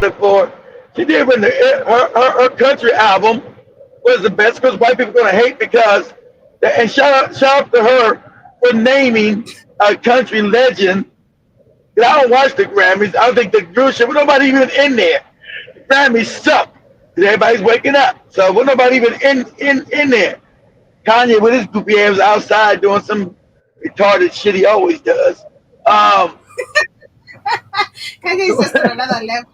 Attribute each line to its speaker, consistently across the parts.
Speaker 1: for. She did when her country album was the best because white people are gonna hate because and shout out to her for naming a country legend. I don't watch the Grammys. I don't think the viewership. Well, nobody even in there. The Grammys suck. Everybody's waking up, so we're nobody even in there. Kanye with his goofy ass outside doing some retarded shit he always does. Um,
Speaker 2: Kanye is just on another level.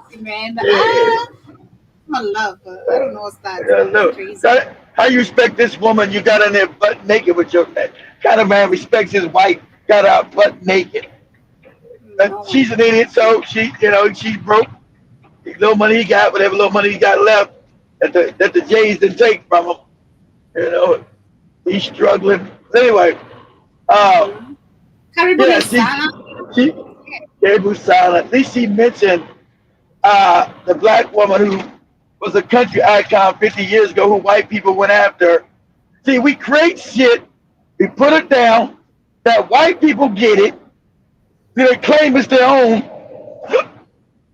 Speaker 2: Crazy, man.
Speaker 1: yeah,
Speaker 2: I'm in love, but I don't know what's that.
Speaker 1: yeah,
Speaker 2: It's
Speaker 1: no.
Speaker 2: crazy.
Speaker 1: How you respect this woman? You got in there butt naked with your that kind of man respects his wife. Got out butt naked.
Speaker 2: Oh my
Speaker 1: She's an
Speaker 2: god.
Speaker 1: idiot, so she's broke. The little money he got, whatever little money he got left, that the Jays didn't take from him. You know, he's struggling. Anyway, uh,
Speaker 2: Mm-hmm. Karibu
Speaker 1: yeah,
Speaker 2: ni sana.
Speaker 1: she gave us silent. At least she mentioned the black woman who was a country icon 50 years ago, who white people went after. See, we create shit, we put it down, that white people get it, they claim it's their own,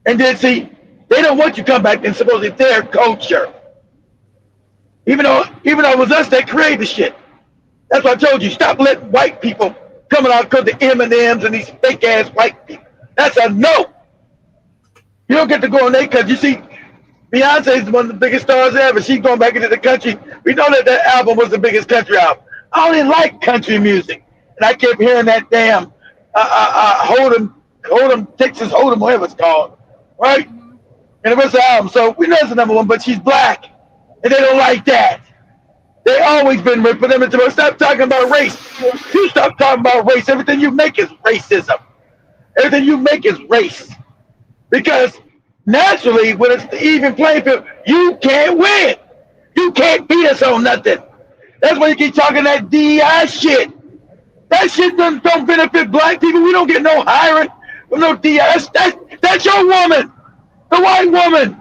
Speaker 1: and then see, they don't want you to come back and suppose it's their culture. Even though it was us that created the shit. That's why I told you, stop letting white people coming out because the M&Ms and these fake ass white people. That's a no. You don't get to go on there because you see, Beyonce is one of the biggest stars ever. She's going back into the country. We know that album was the biggest country album. I only like country music, and I kept hearing that damn Texas Hold'em, whatever it's called, right? And the rest of the album. So we know it's the number one, but she's black, and they don't like that. They always been for them to stop talking about race. You stop talking about race. Everything you make is racism. Everything you make is race. Because naturally, when it's the even playing field, you can't win. You can't beat us on nothing. That's why you keep talking that DEI shit. That shit don't benefit black people. We don't get no hiring from no DEI. That's your woman, the white woman,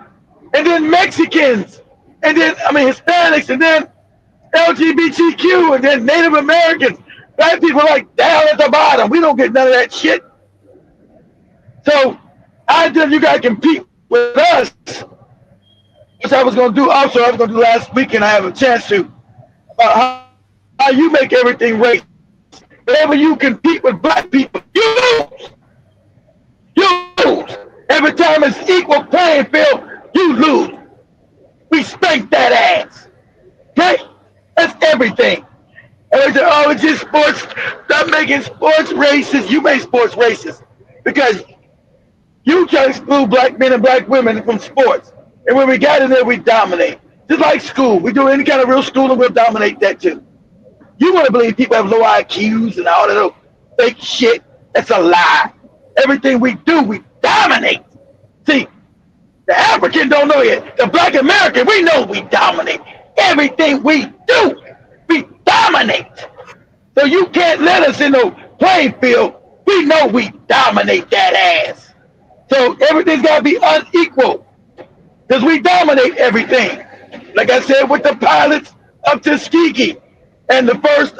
Speaker 1: and then Mexicans, and then Hispanics, and then LGBTQ, and then Native Americans. Black people are like down at the bottom. We don't get none of that shit. So I tell you guys compete with us, which I was going to do also. I was going to do last week, and I have a chance to, about how you make everything race. Whenever you compete with black people, you lose. You lose. Every time it's equal playing field, you lose. We spank that ass. Okay? That's everything. And we say, oh, it's just sports. Stop making sports racist. You make sports racist because you try to exclude black men and black women from sports. And when we got in there, we dominate. Just like school. We do any kind of real school and we'll dominate that too. You want to believe people have low IQs and all that little fake shit? That's a lie. Everything we do, we dominate. See, the African don't know yet. The black American, we know we dominate. Everything we do, we dominate. So you can't let us in the playing field. We know we dominate that ass. So everything's got to be unequal because we dominate everything. Like I said, with the pilots of Tuskegee and the first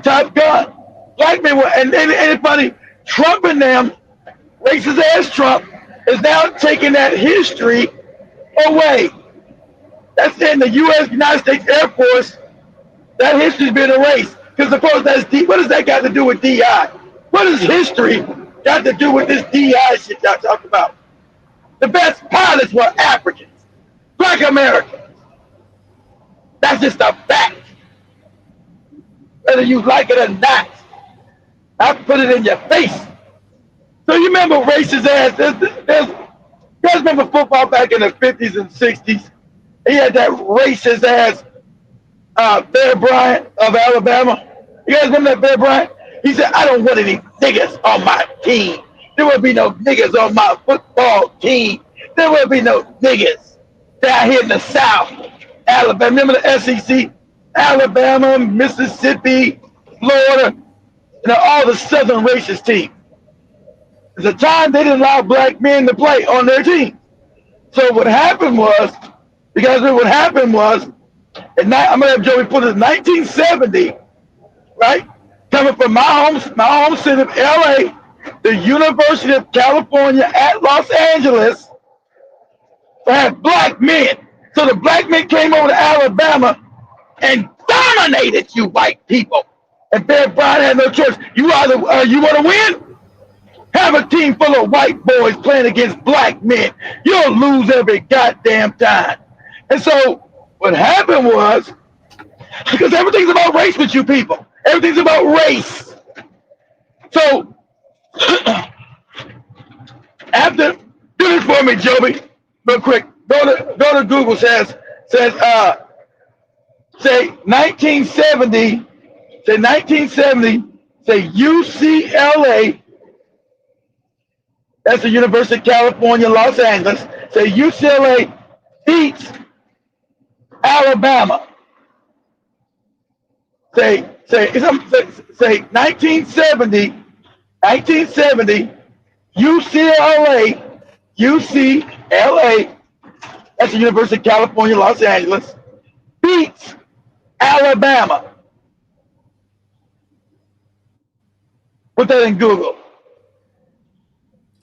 Speaker 1: Top Gun, black men were, and it's funny, Trump and them, racist ass Trump, is now taking that history away. That's in the U.S. United States Air Force. That history's been erased because of course that's what does that got to do with DI? What does history got to do with this DI shit y'all talk about? The best pilots were Africans, black Americans. That's just a fact. Whether you like it or not, I put it in your face. So you remember racist ass? You guys remember football back in the 50s and 60s? He had that racist ass Bear Bryant of Alabama. You guys remember that Bear Bryant? He said, I don't want any niggas on my team. There will be no niggas on my football team. There will be no niggas down here in the South. Alabama, remember the SEC? Alabama, Mississippi, Florida, all the Southern racist teams. There's a time they didn't allow black men to play on their team. So what happened was, and I'm gonna have Joey put it in 1970, right? Coming from my home city of LA, the University of California at Los Angeles had black men. So the black men came over to Alabama and dominated you white people. And Bear Bryant had no choice. You either you want to win, have a team full of white boys playing against black men. You'll lose every goddamn time. And so what happened was, because everything's about race with you people. Everything's about race. So after, do this for me, Joby, real quick. Go to Google. Says say 1970. Say 1970. Say UCLA. That's the University of California, Los Angeles. Say UCLA beats Alabama. Say 1970. 1970. UCLA, that's the University of California, Los Angeles, beats Alabama. Put that in Google.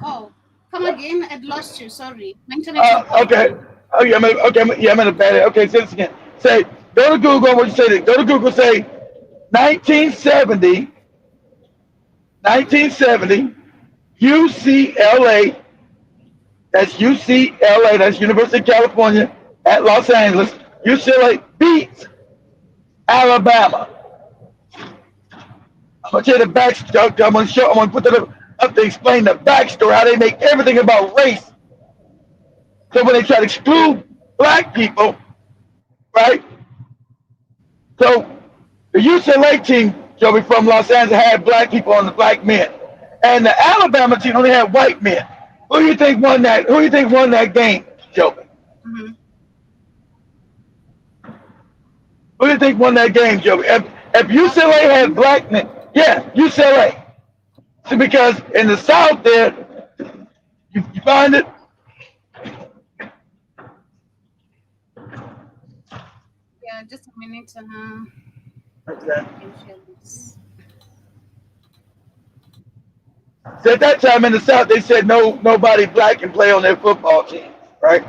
Speaker 2: Oh, come again. I'd lost you. Sorry. My internet.
Speaker 1: Okay. Oh yeah, I'm in a bad. Okay, say this again. Say, go to Google. I want you to say this. Go to Google. Say 1970. 1970. UCLA. That's UCLA. That's University of California at Los Angeles. UCLA beats Alabama. I'm gonna tell you the backstory. I'm gonna put that up to explain the backstory, how they make everything about race. So when they try to exclude black people, right? So the UCLA team, Joey, from Los Angeles had black people on the black men, and the Alabama team only had white men. Who do you think won that? Who do you think won that game, Joey?
Speaker 2: Mm-hmm.
Speaker 1: Who do you think won that game, Joey? If UCLA had black men, yeah, UCLA. See, because in the South there, you find it.
Speaker 2: Yeah, just a minute.
Speaker 1: Okay.
Speaker 2: Can share this.
Speaker 1: So at that time in the South, they said nobody black can play on their football team, right?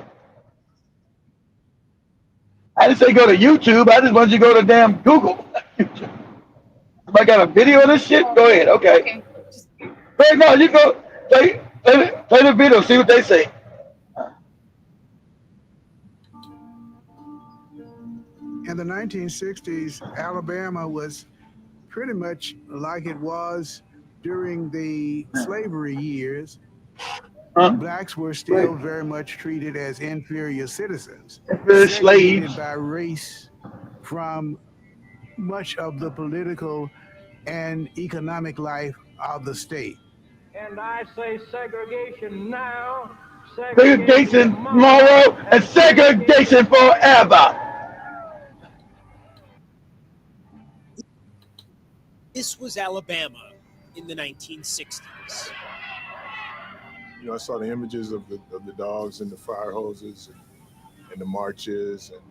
Speaker 1: I didn't say go to YouTube. I just wanted you to go to damn Google. If I got a video of this shit,
Speaker 2: Oh,
Speaker 1: go ahead. Okay.
Speaker 2: okay. Just
Speaker 1: Wait, no, you go play the video, see what they say.
Speaker 3: In the 1960s, Alabama was pretty much like it was during the slavery years.
Speaker 1: Huh?
Speaker 3: Blacks were still very much treated as inferior citizens,
Speaker 1: Slaves.
Speaker 3: segregated by race from much of the political and economic life of the state.
Speaker 4: And I say segregation now,
Speaker 1: Segregation tomorrow, and segregation forever.
Speaker 5: This was Alabama in the 1960s.
Speaker 6: You know, I saw the images of the dogs and the fire hoses and the marches, and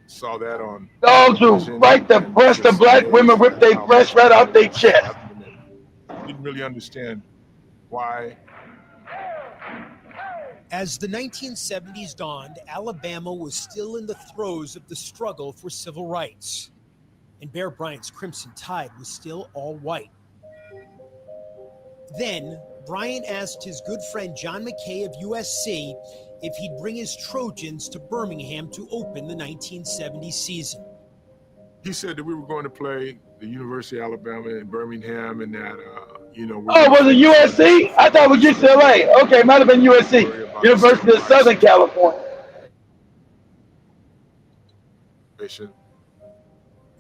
Speaker 6: saw that on
Speaker 1: Dogs who fight the breast of black women, rip their breast right off their chest.
Speaker 6: Didn't really understand why.
Speaker 5: As the 1970s dawned, Alabama was still in the throes of the struggle for civil rights, and Bear Bryant's Crimson Tide was still all white. Then, Bryant asked his good friend John McKay of USC if he'd bring his Trojans to Birmingham to open the 1970 season.
Speaker 6: He said that we were going to play the University of Alabama in Birmingham, and that
Speaker 1: Oh, was it USC? I thought it was UCLA. Okay, it might have been USC, University of Southern California.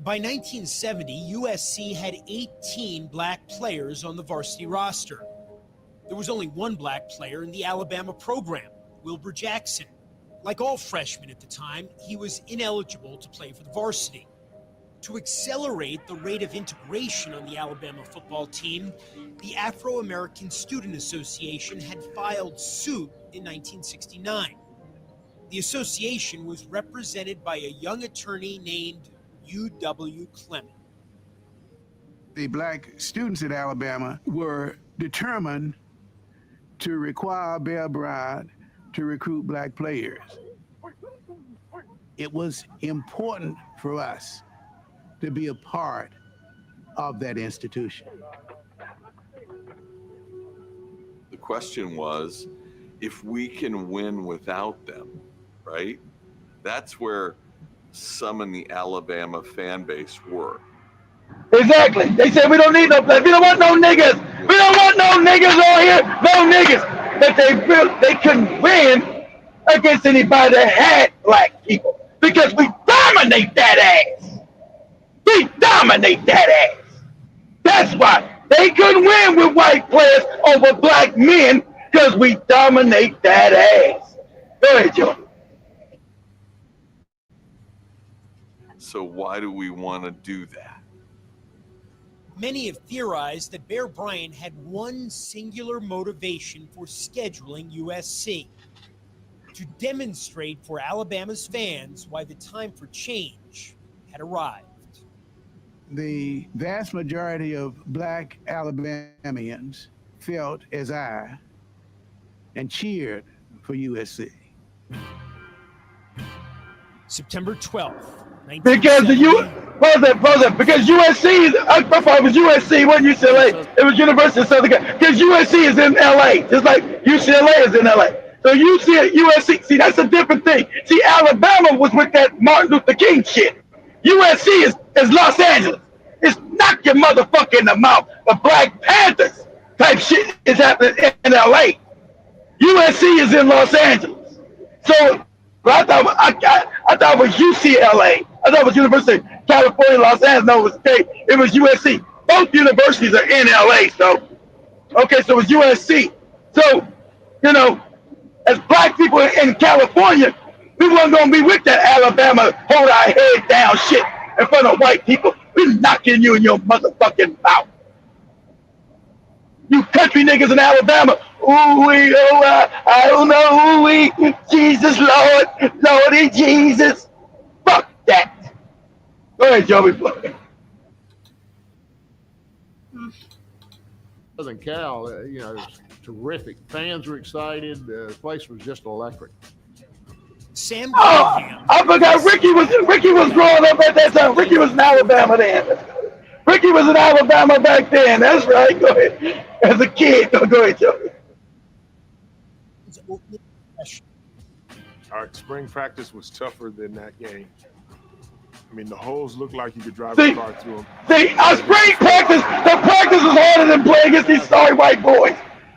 Speaker 5: By 1970, USC had 18 black players on the varsity roster. There was only one black player in the Alabama program, Wilbur Jackson. Like all freshmen at the time, he was ineligible to play for the varsity. To accelerate the rate of integration on the Alabama football team, the Afro-American Student Association had filed suit in 1969. The association was represented by a young attorney named U.W. Clement.
Speaker 3: The black students at Alabama were determined to require Bear Bryant to recruit black players. It was important for us to be a part of that institution.
Speaker 7: The question was, if we can win without them, right? That's where some in the Alabama fan base were.
Speaker 1: Exactly. They said we don't need no black. We don't want no niggas. We don't want no niggas on here. No niggas. But they couldn't win against anybody that had black people because we dominate that ass. We dominate that ass. That's why they couldn't win with white players over black men because we dominate that ass. Go ahead, Joe.
Speaker 7: So why do we want to do that?
Speaker 5: Many have theorized that Bear Bryant had one singular motivation for scheduling USC: to demonstrate for Alabama's fans why the time for change had arrived.
Speaker 3: The vast majority of black Alabamians felt as I and cheered for USC.
Speaker 5: September 12th,
Speaker 1: Because because USC is, I thought it was USC, wasn't UCLA. It was University of Southern California. Because USC is in LA, just like UCLA is in LA. So USC, see, that's a different thing. See, Alabama was with that Martin Luther King shit. USC is Los Angeles. It's knock your motherfucker in the mouth. The Black Panthers type shit is happening in LA. USC is in Los Angeles. So I thought it was UCLA. I thought it was University of California, Los Angeles. No, it was USC. Both universities are in LA. So, okay, so it was USC. So, you know, as black people in California, we weren't going to be with that Alabama hold our head down shit in front of white people. We knocking you in your motherfucking mouth. You country niggas in Alabama. I don't know. Jesus, Lord, Lordy Jesus. Fuck that. Go ahead, Joey.
Speaker 8: Southern Cal, it was terrific. Fans were excited. The place was just electric.
Speaker 5: Sam
Speaker 1: Cunningham. I forgot Ricky was growing up at that time. Ricky was in Alabama then. Ricky was in Alabama back then. That's right. Go ahead. As a kid. Go ahead, Joey.
Speaker 6: Our spring practice was tougher than that game. I mean, the holes looked like you could drive a car through them.
Speaker 1: See, our spring practice, the practice was harder than playing against these sorry white boys.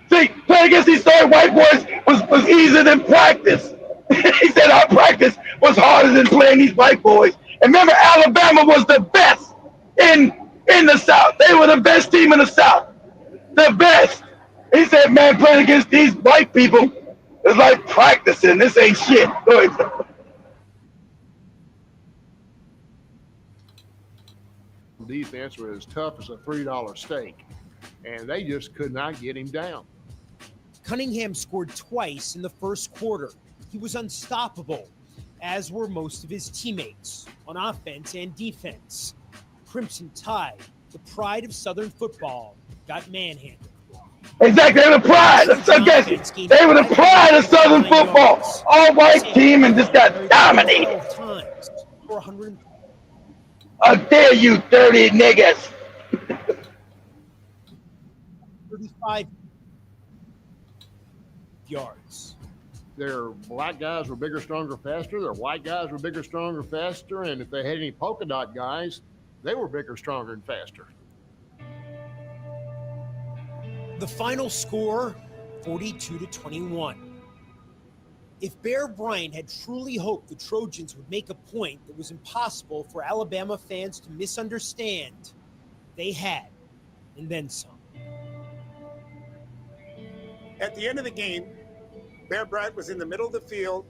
Speaker 1: See, playing against these sorry white boys was easier than practice. He said our practice was harder than playing these white boys. And remember, Alabama was the best in the South. They were the best team in the South. The best. He said, man, playing against these white people is like practicing. This ain't shit. Go ahead.
Speaker 8: Defense was as tough as a $3 steak, and they just could not get him down.
Speaker 5: Cunningham scored twice in the first quarter. He was unstoppable, as were most of his teammates on offense and defense. Crimson Tide, the pride of Southern football, got manhandled.
Speaker 1: Exactly, they were the pride. They were the pride of Southern football. All white team and just got dominated. How dare you, dirty niggas?
Speaker 5: 35 yards.
Speaker 8: Their black guys were bigger, stronger, faster. Their white guys were bigger, stronger, faster. And if they had any polka dot guys, they were bigger, stronger, and faster.
Speaker 5: The final score, 42-21. If Bear Bryant had truly hoped the Trojans would make a point that was impossible for Alabama fans to misunderstand, they had, and then some.
Speaker 9: At the end of the game, Bear Bryant was in the middle of the field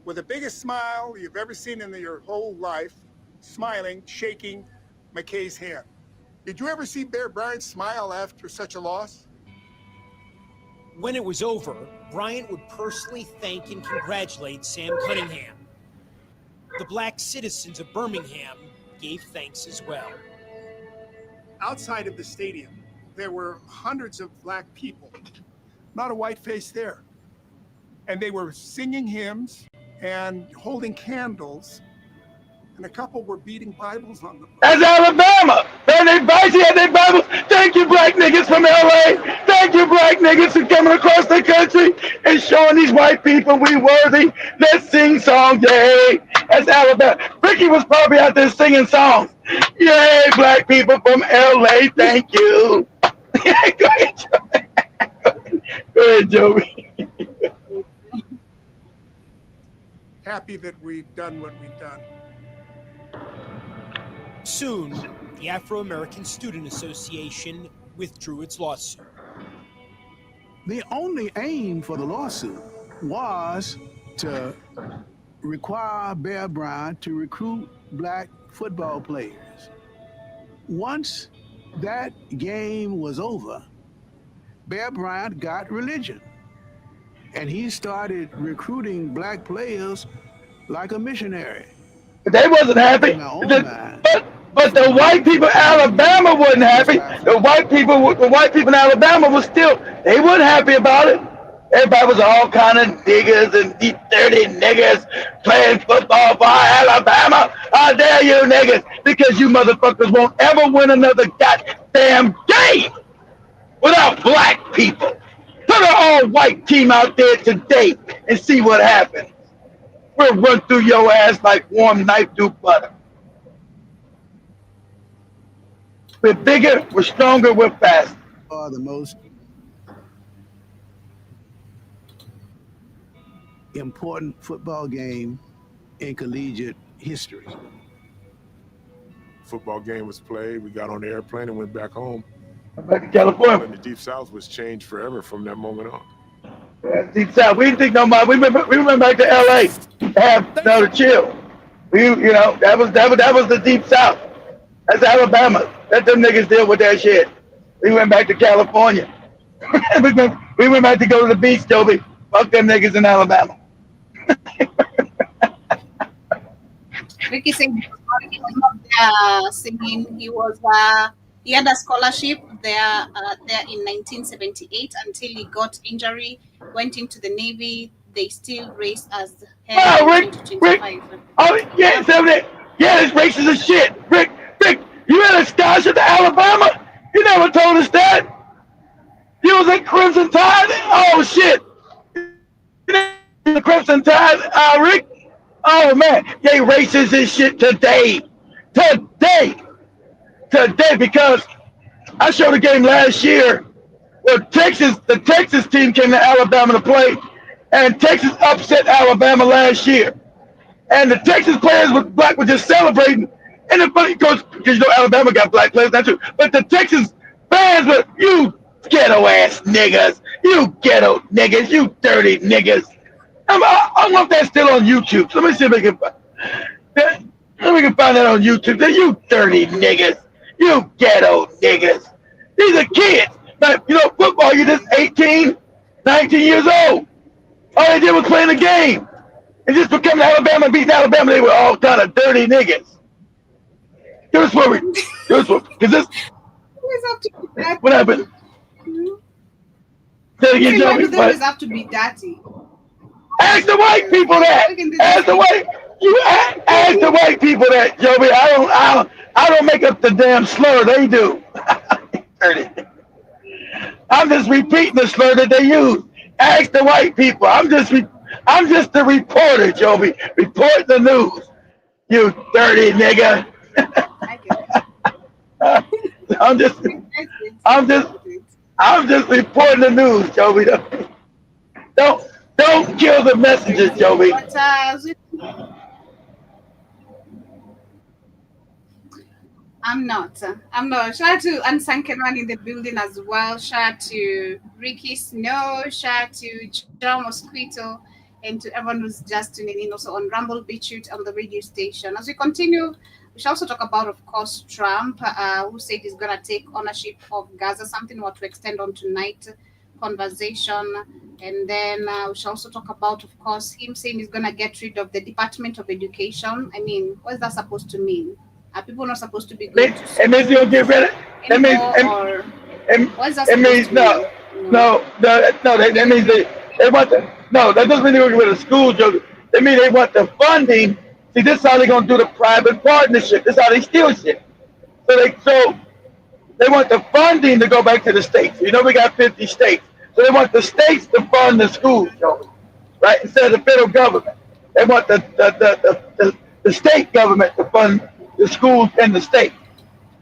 Speaker 9: with the biggest smile you've ever seen in your whole life, smiling, shaking McKay's hand. Did you ever see Bear Bryant smile after such a loss?
Speaker 5: When it was over, Bryant would personally thank and congratulate Sam Cunningham. The black citizens of Birmingham gave thanks as well.
Speaker 9: outside of the stadium, there were hundreds of black people, not a white face there. And they were singing hymns and holding candles, and a couple were beating Bibles on the bus.
Speaker 1: That's Alabama. Man, they Bicey had their Bibles. Thank you, black niggas from LA. Thank you, black niggas for coming across the country and showing these white people we worthy. Let's sing songs, yay. That's Alabama. Ricky was probably out there singing songs. Yay, black people from LA, thank you. Go ahead, Joey. Go ahead, Joey.
Speaker 9: Happy that we've done what we've done.
Speaker 5: Soon, the Afro-American Student Association withdrew its lawsuit.
Speaker 3: The only aim for the lawsuit was to require Bear Bryant to recruit black football players. Once that game was over, Bear Bryant got religion, and he started recruiting black players like a missionary.
Speaker 1: But they wasn't happy. But the white people in Alabama wasn't happy. The white people in Alabama was still, they weren't happy about it. Everybody was all kind of niggas and deep dirty niggas playing football for Alabama. How dare you niggas? Because you motherfuckers won't ever win another goddamn game without black people. Put an all-white team out there today and see what happens. We'll run through your ass like warm knife through butter. We're bigger, we're stronger, we're faster.
Speaker 3: The most important football game in collegiate history.
Speaker 6: Football game was played. We got on the airplane and went back home.
Speaker 1: Back to California.
Speaker 6: And the Deep South was changed forever from that moment on.
Speaker 1: Yeah, Deep South. We didn't think no more. We went back to LA to have to chill. That was the Deep South. That's Alabama. Let them niggas deal with that shit. We went back to California. we went back to go to the beach, Toby. Fuck them niggas in Alabama.
Speaker 2: Ricky said he was not there singing. He had a scholarship there in 1978 until he got injury, went into the Navy. They still race as hell in 2025.
Speaker 1: Oh, yeah, 70. Yeah, this racist as shit. Rick, you had a scholarship to Alabama? You never told us that. You was at Crimson Tide? Oh, shit. The Crimson Tide, Rick? Oh, man. They racist as shit today. Today, because I showed a game last year where the Texas team came to Alabama to play, and Texas upset Alabama last year. And the Texas players with black were just celebrating. And the funny because Alabama got black players, that's true. But the Texas fans were, you ghetto ass niggas, you ghetto niggas, you dirty niggas. I wonder if that's still on YouTube. So let me see if we can find that on YouTube. You dirty niggas, you ghetto niggas. These are kids. But football, you're just 18, 19 years old. All they did was playing the game. And just becoming Alabama, beating Alabama, they were all kind of dirty niggas. Because this. What happened? Say it again,
Speaker 2: Joey. Why do they have to be dirty?
Speaker 1: Ask the white people that. Ask the white people that, Joey. I don't make up the damn slur. They do. I'm just repeating the slur that they use. Ask the white people. I'm just the reporter, Joey. Report the news. You dirty nigga. I'm just reporting the news, Joey. Don't kill the messengers, Joey.
Speaker 2: I'm not. Shout out to Ansankeran in the building as well. Shout out to Ricky Snow. Shout out to John Mosquito. And to everyone who's just tuning in also on Rumble BitChute on the radio station. As we continue, we shall also talk about, of course, Trump, who said he's going to take ownership of Gaza, something we want to extend on tonight conversation. And then we shall also talk about, of course, him saying he's going to get rid of the Department of Education. I mean, what is that supposed to mean? Are people not supposed to be going to school?
Speaker 1: It means he'll get rid That means
Speaker 2: anymore, or what's that
Speaker 1: it
Speaker 2: supposed
Speaker 1: means
Speaker 2: to mean?
Speaker 1: that means they want the no. That doesn't mean they're going to get rid of school, Joe. That means they want the funding. See, this is how they're going to do the private partnership. This is how they steal shit. So they want the funding to go back to the states. You know, we got 50 states. So they want the states to fund the schools, Joey, right? Instead of the federal government. They want the state government to fund the schools in the state.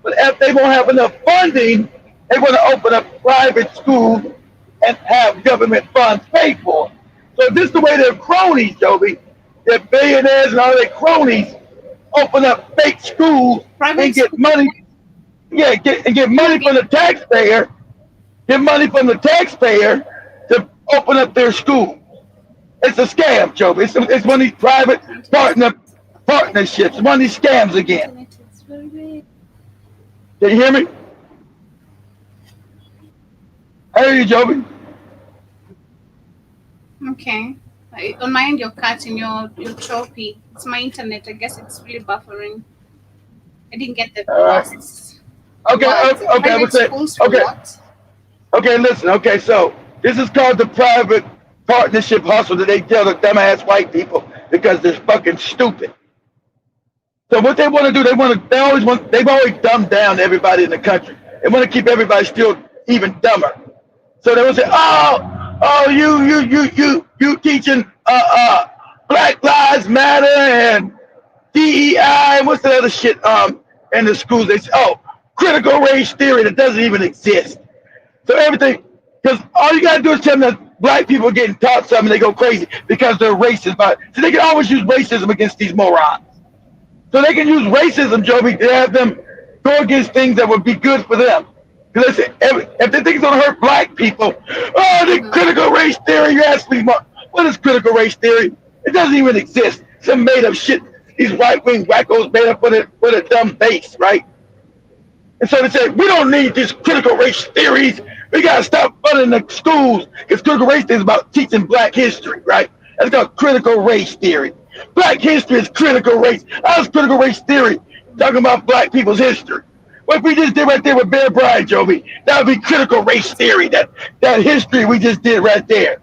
Speaker 1: But if they won't have enough funding, they want to open up private schools and have government funds paid for. So this is the way their cronies, Joby, their billionaires and all their cronies open up fake schools and
Speaker 2: Private
Speaker 1: get
Speaker 2: school.
Speaker 1: money. Yeah, get
Speaker 2: Come
Speaker 1: money
Speaker 2: again.
Speaker 1: from the taxpayer. Get money from the taxpayer to open up their school. It's a scam, Joby. It's one of these private partnerships. One of these scams again.
Speaker 2: Internet is very big.
Speaker 1: Can you hear me? I hear you, Joby.
Speaker 2: Okay. On my end, you're cutting, you're choppy. It's my internet. I guess it's really buffering. I didn't get the
Speaker 1: All right.
Speaker 2: last
Speaker 1: Okay,
Speaker 2: words.
Speaker 1: okay, I would
Speaker 2: Private
Speaker 1: say,
Speaker 2: schools for
Speaker 1: okay,
Speaker 2: what?
Speaker 1: okay, listen, okay, so this is called the private partnership hustle that they tell the dumbass white people because they're fucking stupid. So what they want to do, they've always dumbed down everybody in the country. They want to keep everybody still even dumber. So they will say, oh, you teaching Black Lives Matter and DEI and what's the other shit in the schools? They say, oh, critical race theory that doesn't even exist. So everything, because all you gotta do is tell them that black people are getting taught something, they go crazy because they're racist. So they can always use racism against these morons. So they can use racism, Joby, to have them go against things that would be good for them. Because if they think it's gonna hurt black people, oh, the critical race theory. You ask me, what is critical race theory? It doesn't even exist. Some made up shit. These right wing wackos made up with a dumb base, right? And so they said, we don't need these critical race theories. We got to stop funding the schools because critical race theory is about teaching black history, right? That's called critical race theory. Black history is critical race. How's critical race theory talking about black people's history? What we just did right there with Bear Bryant, Joby, that would be critical race theory, that history we just did right there,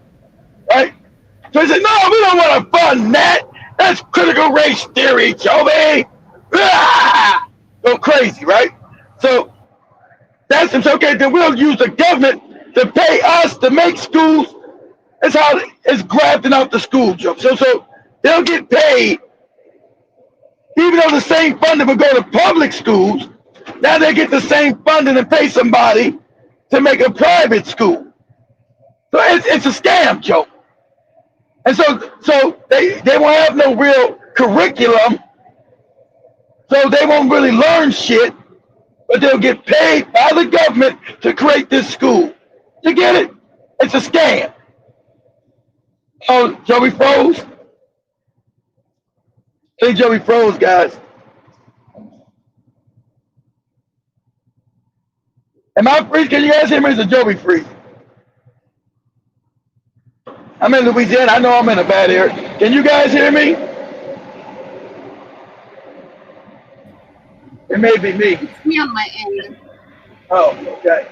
Speaker 1: right? So he said, no, we don't want to fund that. That's critical race theory, Joby. Ah! Go crazy, right? So that's it's okay. Then we'll use the government to pay us to make schools. That's how it's grafting out the school job. So they'll get paid, even though the same funding would go to public schools. Now they get the same funding and pay somebody to make a private school. So it's a scam, Joe. And so they won't have no real curriculum. So they won't really learn shit, but they'll get paid by the government to create this school. You get it? It's a scam. Oh, Joey froze? I think Joey froze, guys. Am I free? Can you guys hear me? Is it Joey free? I'm in Louisiana. I know I'm in a bad area. Can you guys hear me? It may be me.
Speaker 2: It's me on my end.
Speaker 1: Oh, okay.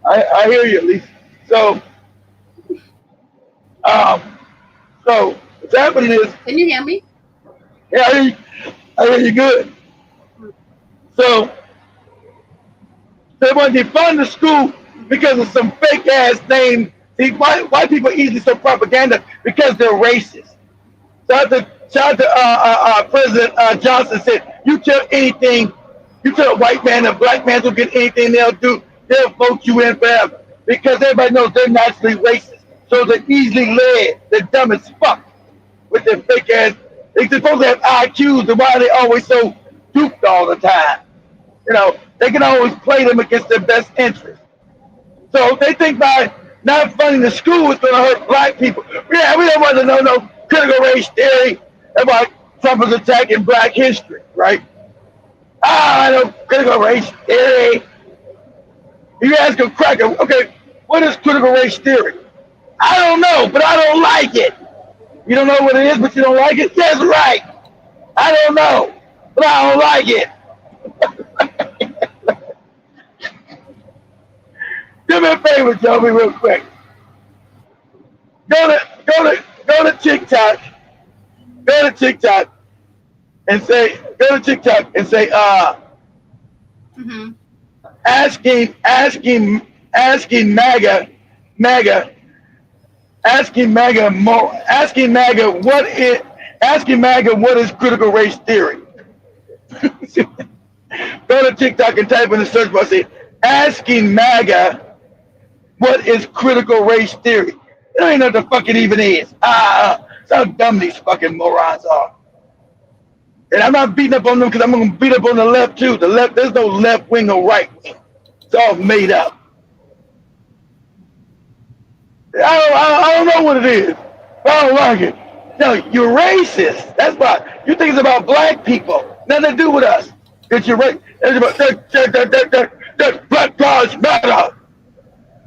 Speaker 1: I hear you, at least. So, um, so what's happening is,
Speaker 2: Can you hear me?
Speaker 1: yeah, I hear you good. So they want to defund the school because of some fake ass name. See, white people easily so propaganda because they're racist. Shout out to President Johnson said, you tell anything, you tell a white man, a black man will get anything they'll do, they'll vote you in forever. Because everybody knows they're naturally racist. So they're easily led. They're dumb as fuck with their fake ass. They're supposed to have IQs, and why are they always so duped all the time? You know, they can always play them against their best interest. So they think by not funding the school is going to hurt black people. Yeah, we don't want to know no critical race theory. That's why Trump is attacking black history, right? I know critical race theory. You ask a cracker, okay, what is critical race theory? I don't know, but I don't like it. You don't know what it is, but you don't like it? That's right. I don't know, but I don't like it. me a favor, Joey, real quick. Go to TikTok. Go to TikTok and say
Speaker 2: Mm-hmm.
Speaker 1: asking MAGA asking MAGA what is critical race theory. Go to TikTok and type in the search bar, say asking MAGA what is critical race theory. They don't even know what the fuck it even is. That's how dumb these fucking morons are. And I'm not beating up on them because I'm gonna beat up on the left too. The left, there's no left wing or right wing. It's all made up. I don't know what it is. I don't like it. No, you're racist. That's why you think it's about black people. Nothing to do with us. It's your race. It's about that black lives matter.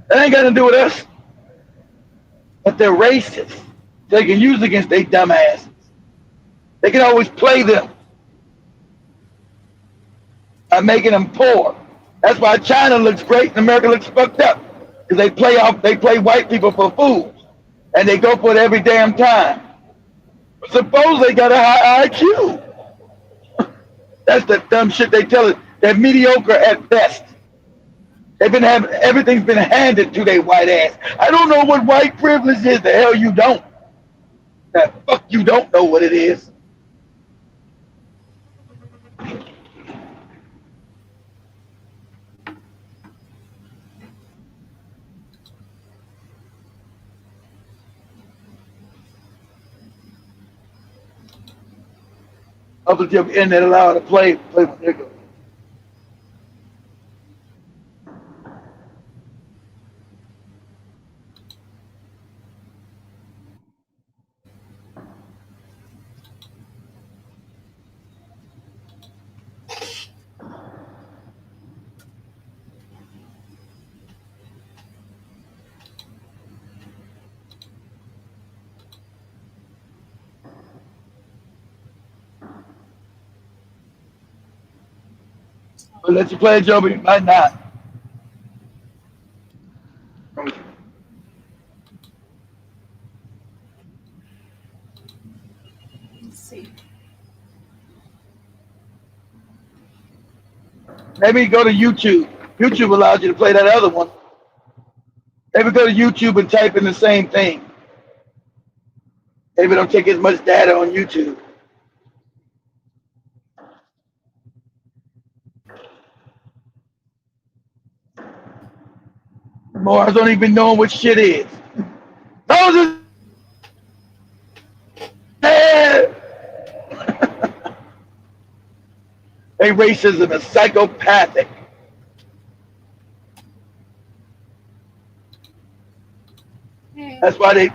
Speaker 1: That ain't got to do with us. But they're racist. They can use against their dumb asses. They can always play them by making them poor. That's why China looks great and America looks fucked up. Because they play white people for fools. And they go for it every damn time. Suppose they got a high IQ. That's the dumb shit they tell us. They're mediocre at best. Everything's been handed to their white ass. I don't know what white privilege is. The hell you don't. The fuck you don't know what it is. Up until the internet allowed to play with niggas. But let you play it, Joe, but you might not.
Speaker 2: Let's see.
Speaker 1: Maybe go to YouTube. YouTube allows you to play that other one. Maybe go to YouTube and type in the same thing. Maybe it don't take as much data on YouTube. Morons don't even know what shit is. Those are racism is psychopathic. That's why the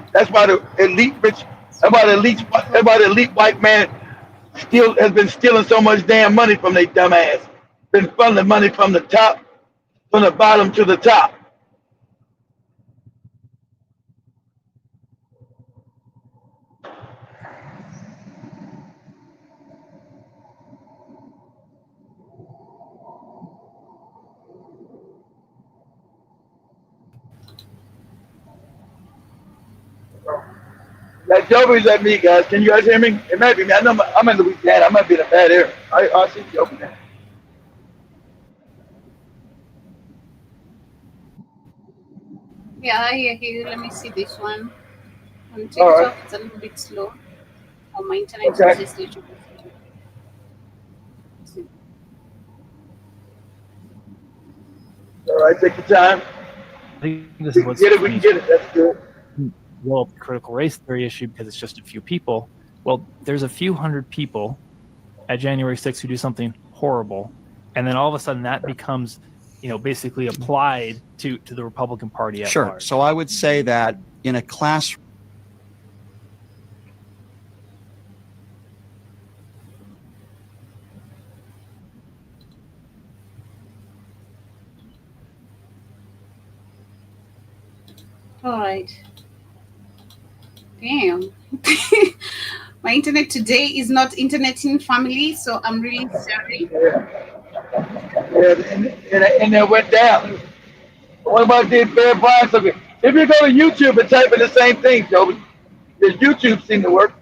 Speaker 1: elite white man has been stealing so much damn money from their dumb ass. Been funneling money from the top, from the bottom to the top. That Jovi's at me, guys. Can you guys hear me? It might be me. I know I'm in Louisiana. I might be in a bad area. I see Jovi now.
Speaker 2: Yeah, I hear you. Let me see this one. On
Speaker 1: All
Speaker 2: TikTok,
Speaker 1: right.
Speaker 2: it's a little bit slow. On my internet,
Speaker 1: Okay.
Speaker 2: it's just little.
Speaker 1: All right. Take your time.
Speaker 10: I think this
Speaker 1: We
Speaker 10: is
Speaker 1: can
Speaker 10: what's
Speaker 1: get it. We can get it. That's good.
Speaker 10: well, the critical race theory issue because it's just a few people. Well, there's a few hundred people at January 6th who do something horrible, and then all of a sudden that becomes, basically applied to the Republican Party at
Speaker 11: Sure.
Speaker 10: large.
Speaker 11: So I would say that in a class.
Speaker 2: All right. Damn. My internet today is not interneting family, so I'm really sorry.
Speaker 1: Yeah, and it went down. What about the Bear Bryant? If you go to YouTube and type in the same thing, Joey, your YouTube seem to work.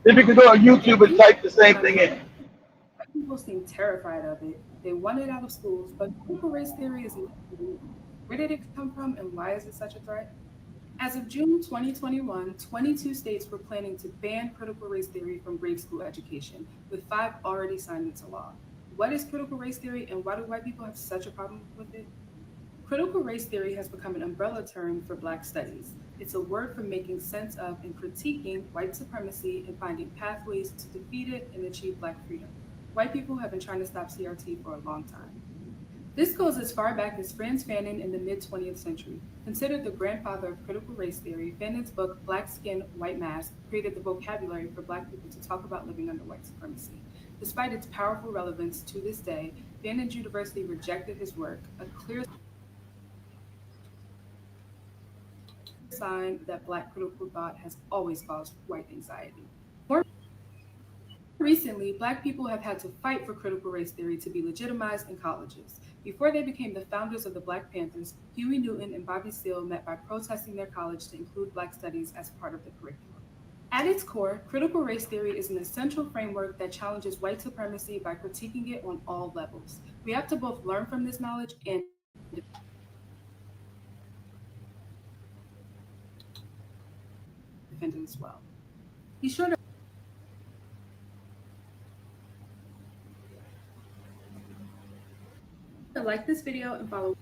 Speaker 1: If you can go on YouTube and type the same thing in.
Speaker 12: People seem terrified of it. They want it out of schools, but critical race theory is not new. Where did it come from and why is it such a threat? As of June 2021, 22 states were planning to ban critical race theory from grade school education, with 5 already signed into law. What is critical race theory and why do white people have such a problem with it? Critical race theory has become an umbrella term for Black studies. It's a word for making sense of and critiquing white supremacy and finding pathways to defeat it and achieve Black freedom. White people have been trying to stop CRT for a long time. This goes as far back as Franz Fanon in the mid 20th century. Considered the grandfather of critical race theory, Fanon's book Black Skin, White Mask created the vocabulary for Black people to talk about living under white supremacy. Despite its powerful relevance to this day, Fanon's University rejected his work, a clear sign that Black critical thought has always caused white anxiety. More recently, Black people have had to fight for critical race theory to be legitimized in colleges. Before they became the founders of the Black Panthers, Huey Newton and Bobby Seale met by protesting their college to include Black studies as part of the curriculum. At its core, critical race theory is an essential framework that challenges white supremacy by critiquing it on all levels. We have to both learn from this knowledge and defend it as well. Be sure to like this video and follow.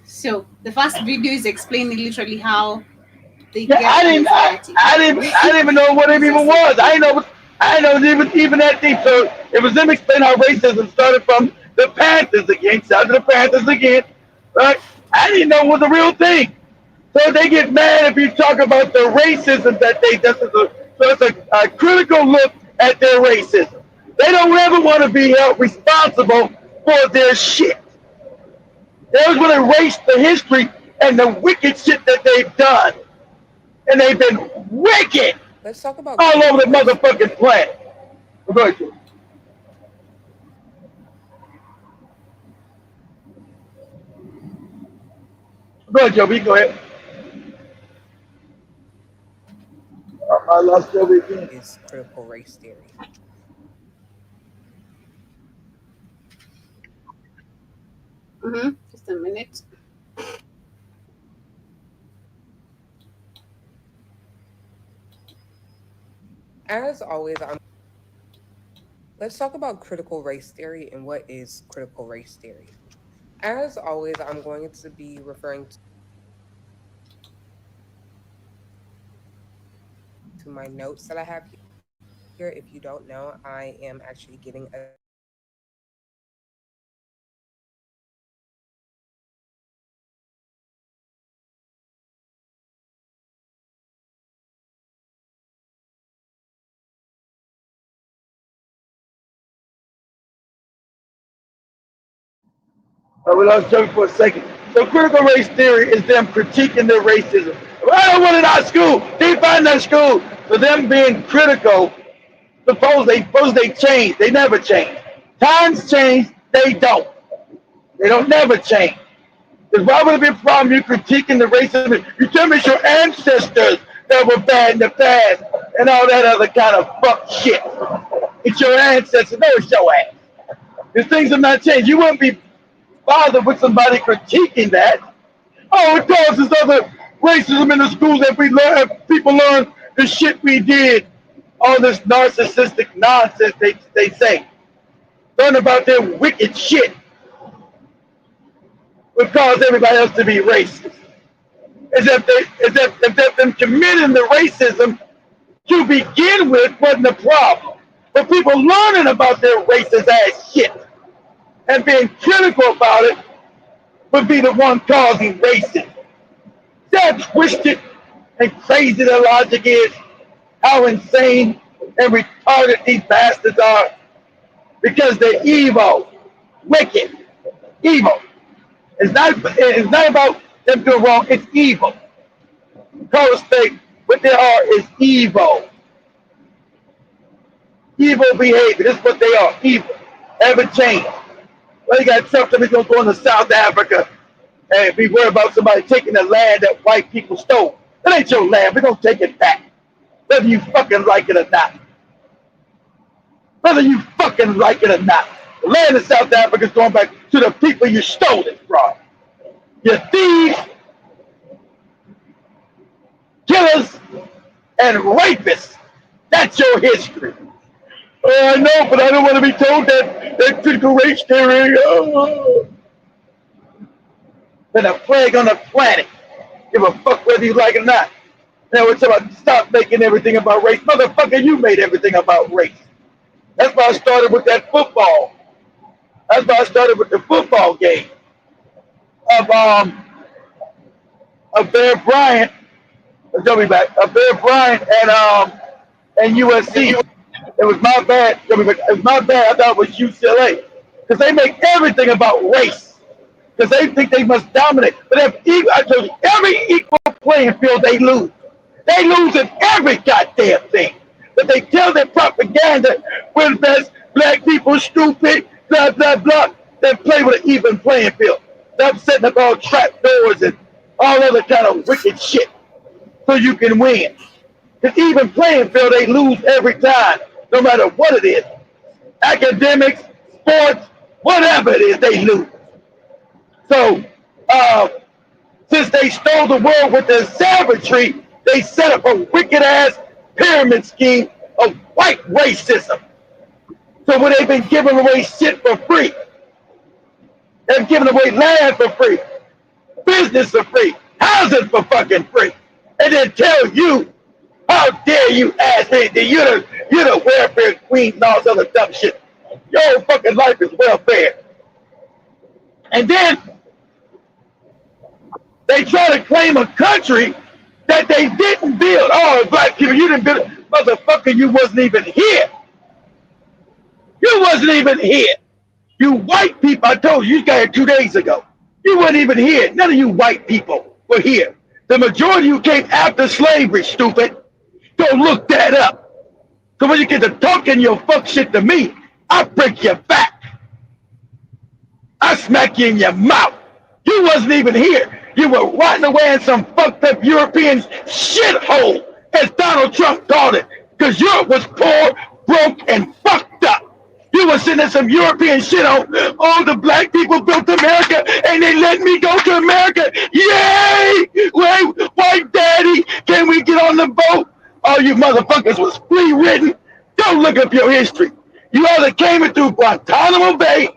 Speaker 2: So the first video is explaining literally how they
Speaker 1: Yeah,
Speaker 2: get anxiety.
Speaker 1: I didn't even know what it even was. I didn't know it was even that deep. So it was them explaining how racism started from the Panthers again. Shout out to the Panthers again, right? I didn't know it was a real thing. So they get mad if you talk about the racism that they. So it's a critical look at their racism. They don't ever want to be held responsible for their shit. They always want to erase the history and the wicked shit that they've done. And they've been wicked
Speaker 13: Let's talk about
Speaker 1: all over the motherfucking planet. Go ahead, Joe. Go ahead, Joe. Go ahead. I lost Joe again.
Speaker 13: Is critical race theory.
Speaker 2: Just a minute.
Speaker 13: As always, let's talk about critical race theory and what is critical race theory. As always, I'm going to be referring to my notes that I have here. If you don't know, I am actually getting a
Speaker 1: We lost Joe for a second. So critical race theory is them critiquing their racism. I don't want it in our school. They find that school. So them being critical, suppose they change. They never change. Times change, they don't. They don't never change. Because why would it be a problem you critiquing the racism? You tell me it's your ancestors that were bad in the past and all that other kind of fuck shit. It's your ancestors. No, it's your ass. Because things have not changed. You wouldn't be bothered with somebody critiquing that. Oh, it causes other racism in the schools that we learn, people learn the shit we did. All this narcissistic nonsense they say. Learn about their wicked shit would cause everybody else to be racist. As if them committing the racism to begin with wasn't the problem. But people learning about their racist ass shit and being critical about it would be the one causing racism. That's twisted and crazy the logic is, how insane and retarded these bastards are, because they're evil, wicked, evil. It's not about them doing wrong, it's evil. Call respect, what they are is evil. Evil behavior, this is what they are, evil. Ever change. Well, he got something he's gonna go into South Africa and be worried about somebody taking the land that white people stole. That ain't your land. We're gonna take it back, whether you fucking like it or not. Whether you fucking like it or not. The land in South Africa is going back to the people you stole it from. You thieves, killers, and rapists. That's your history. Oh, I know, but I don't want to be told that critical race theory. Oh. Been a plague on the planet. Give a fuck whether you like it or not. Now we're talking about stop making everything about race. Motherfucker, you made everything about race. That's why I started with that football. That's why I started with the football game of Bear Bryant. Tell me back. Of Bear Bryant and USC. It was my bad. It was my bad. I thought it was UCLA because they make everything about race because they think they must dominate. But I told you, every equal playing field, they lose. They lose in every goddamn thing. But they tell their propaganda, we're the best, black people stupid, blah, blah, blah. They play with an even playing field. They're setting up all trap doors and all other kind of wicked shit so you can win. Because even playing field, they lose every time, no matter what it is. Academics, sports, whatever it is, they lose. So, since they stole the world with their savagery, they set up a wicked-ass pyramid scheme of white racism. So when they've been giving away shit for free, they've given away land for free, business for free, housing for fucking free, and then tell you, how dare you ask me, you're the welfare queen and all this other dumb shit. Your fucking life is welfare. And then they try to claim a country that they didn't build. Oh, black people, you didn't build it. Motherfucker, you wasn't even here. You wasn't even here. You white people, I told you, you got here 2 days ago. You weren't even here. None of you white people were here. The majority of you came after slavery, stupid. Go look that up. So when you get to talking your fuck shit to me, I break your back. I smack you in your mouth. You wasn't even here. You were rotting away in some fucked up European shithole, as Donald Trump called it, because Europe was poor, broke, and fucked up. You were sitting in some European shithole. Oh, the black people built America, and they let me go to America. Yay! Wait, white daddy, can we get on the boat? All you motherfuckers was flea-ridden. Don't look up your history. You either came in through Guantanamo Bay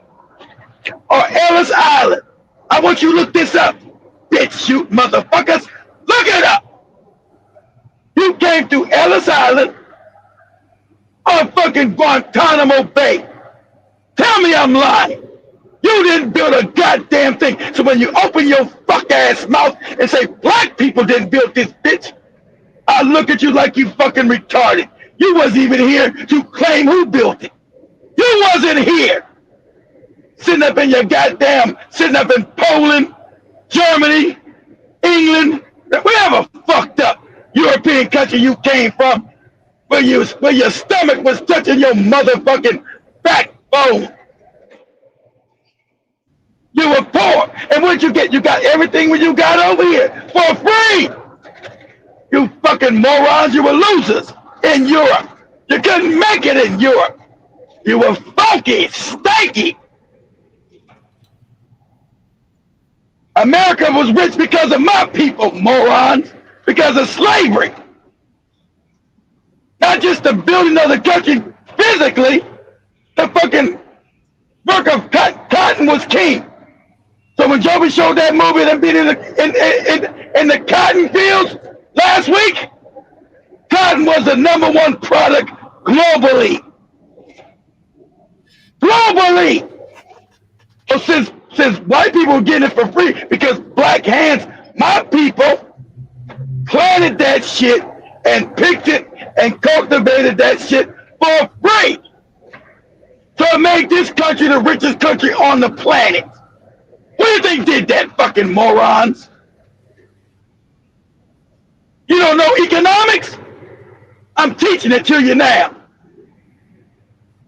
Speaker 1: or Ellis Island. I want you to look this up. Bitch, you motherfuckers. Look it up. You came through Ellis Island or fucking Guantanamo Bay. Tell me I'm lying. You didn't build a goddamn thing. So when you open your fuck-ass mouth and say black people didn't build this bitch, I look at you like you fucking retarded. You wasn't even here to claim who built it. You wasn't here. Sitting up in Poland, Germany, England, wherever fucked up European country you came from, where your stomach was touching your motherfucking backbone. You were poor. And what'd you get? You got everything when you got over here for free. You fucking morons, you were losers in Europe. You couldn't make it in Europe. You were funky, stanky. America was rich because of my people, morons, because of slavery. Not just the building of the country physically, the fucking work of cotton was king. So when Joby showed that movie and being in the cotton fields last week, cotton was the #1 product globally. Globally. So since white people were getting it for free because black hands, my people planted that shit and picked it and cultivated that shit for free. So it made this country the richest country on the planet. What do you think did that, fucking morons? You don't know economics? I'm teaching it to you now.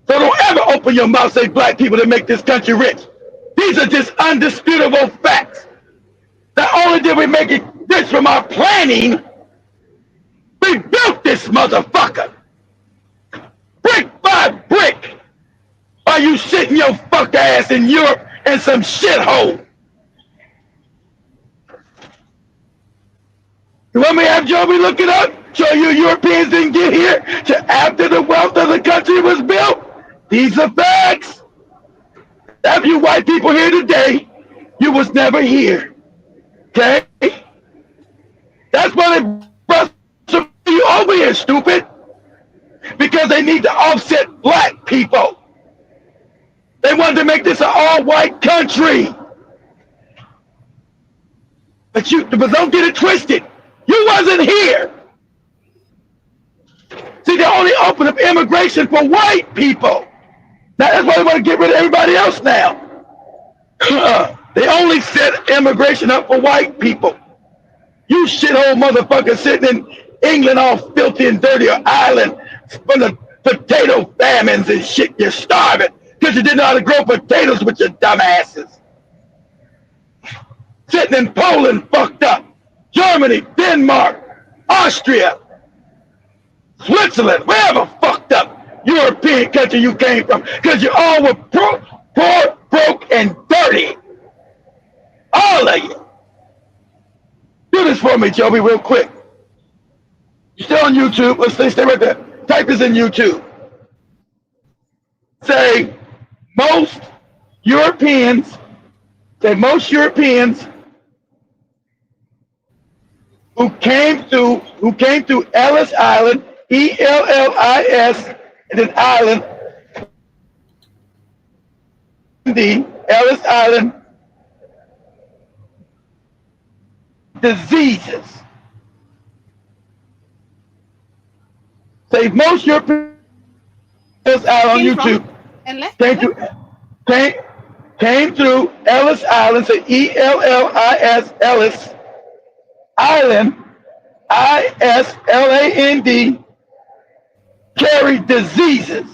Speaker 1: So don't ever open your mouth and say black people that make this country rich. These are just undisputable facts. Not only did we make it rich from our planning, we built this motherfucker brick by brick. Are you sitting your fuck ass in Europe in some shithole? You want me to have Joby look it up? Show you Europeans didn't get here till after the wealth of the country was built? These are facts. Have you white people here today? You was never here. Okay? That's why they brought you over here, stupid. Because they need to offset black people. They wanted to make this an all-white country. But don't get it twisted. You wasn't here. See, they only open up immigration for white people. Now, that's why they want to get rid of everybody else now. They only set immigration up for white people. You shithole motherfucker sitting in England all filthy and dirty, or Ireland from the potato famines and shit. You're starving because you didn't know how to grow potatoes with your dumb asses. Sitting in Poland fucked up. Germany, Denmark, Austria, Switzerland, wherever fucked up European country you came from, because you all were poor, broke, and dirty. All of you. Do this for me, Joby, real quick. You're still on YouTube. Let's stay right there. Type this in YouTube. Say most Europeans. Say most Europeans who came to Ellis Island, ELLIS, and then Island, the Ellis Island, diseases. Say most Europeans out on YouTube came through Ellis Island, say ELLIS, Ellis Island, ISLAND, carry diseases.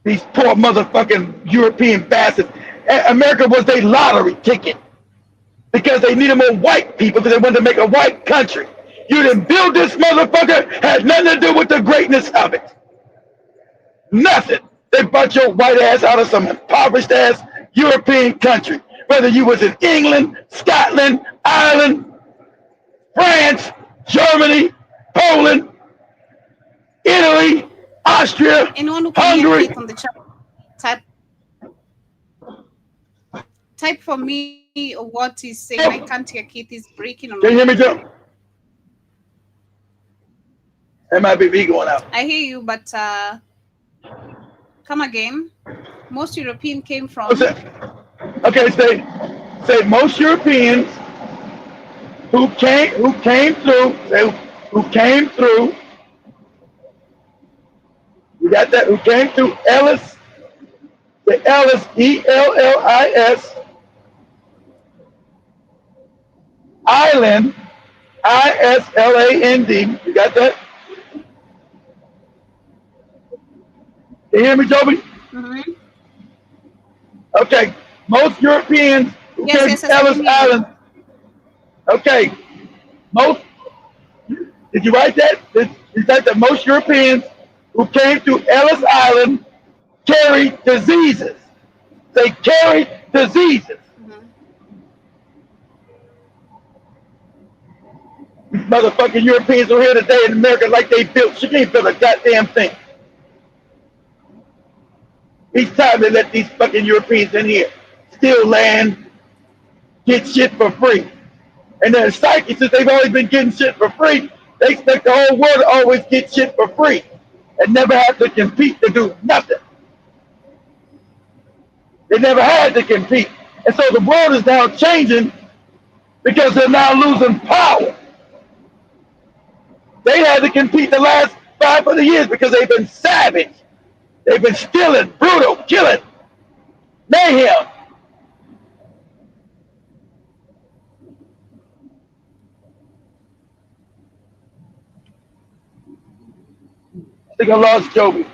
Speaker 1: These poor motherfucking European bastards. America was their lottery ticket because they needed more white people because they wanted to make a white country. You didn't build this motherfucker, had nothing to do with the greatness of it. Nothing. They brought your white ass out of some impoverished ass European country. Whether you was in England, Scotland, Ireland, France, Germany, Poland, Italy, Austria,
Speaker 2: Anyone who can
Speaker 1: Hungary.
Speaker 2: hear Keith on the chat, type for me what he's saying. I can't hear Keith. He's breaking on.
Speaker 1: Can you hear me, Joe? That might be me going out.
Speaker 2: I hear you, but come again. Most European came from.
Speaker 1: Okay, say most Europeans who came through. You got that? Who came through Ellis? The Ellis, ELLIS, Island, ISLAND. You got that? Can you hear me, Joby?
Speaker 2: Mm-hmm.
Speaker 1: Okay. Most Europeans who came to Ellis Island. Okay. Did you write that? You said that most Europeans who came to Ellis Island carried diseases. They carried diseases. These motherfucking Europeans are here today in America like they built. She can't build a goddamn thing. Each time they let these fucking Europeans in here, steal land, get shit for free. And their psyche, since they've always been getting shit for free, they expect the whole world to always get shit for free and never have to compete to do nothing. They never had to compete. And so the world is now changing because they're now losing power. They had to compete the last 500 years because they've been savage. They've been stealing, brutal, killing, mayhem. I think I lost Joby.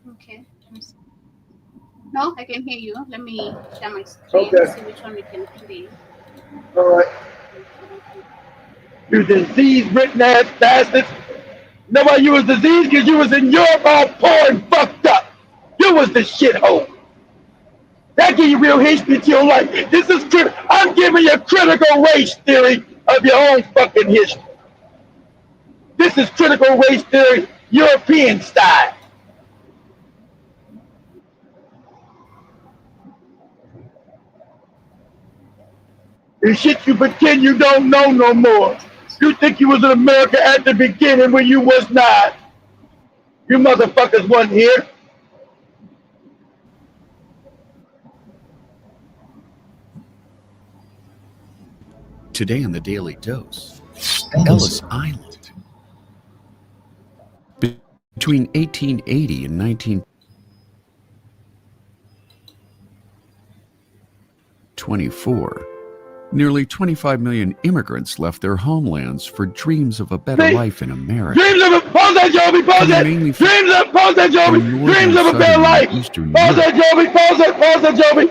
Speaker 2: Okay. No, I can hear you. Let me share my screen,
Speaker 1: Okay.
Speaker 2: see which one we can play.
Speaker 1: All right. You disease-ridden ass bastards. You know why you was diseased? Because you was in Europe all poor and fucked up. You was the shithole. That give you real history to your life. This is I'm giving you a critical race theory of your own fucking history. This is critical race theory, European style. The shit you pretend you don't know no more. You think you was in America at the beginning when you was not. You motherfuckers wasn't here.
Speaker 14: Today on the Daily Dose, Ellis Island. Between 1880 and 1924, nearly 25 million immigrants left their homelands for dreams of a better life in America.
Speaker 1: Dreams of a pause that, Joby, pause it. Dreams of pause that, Joby. Dreams of a better life. Pause that, Joby. Pause that, Joby.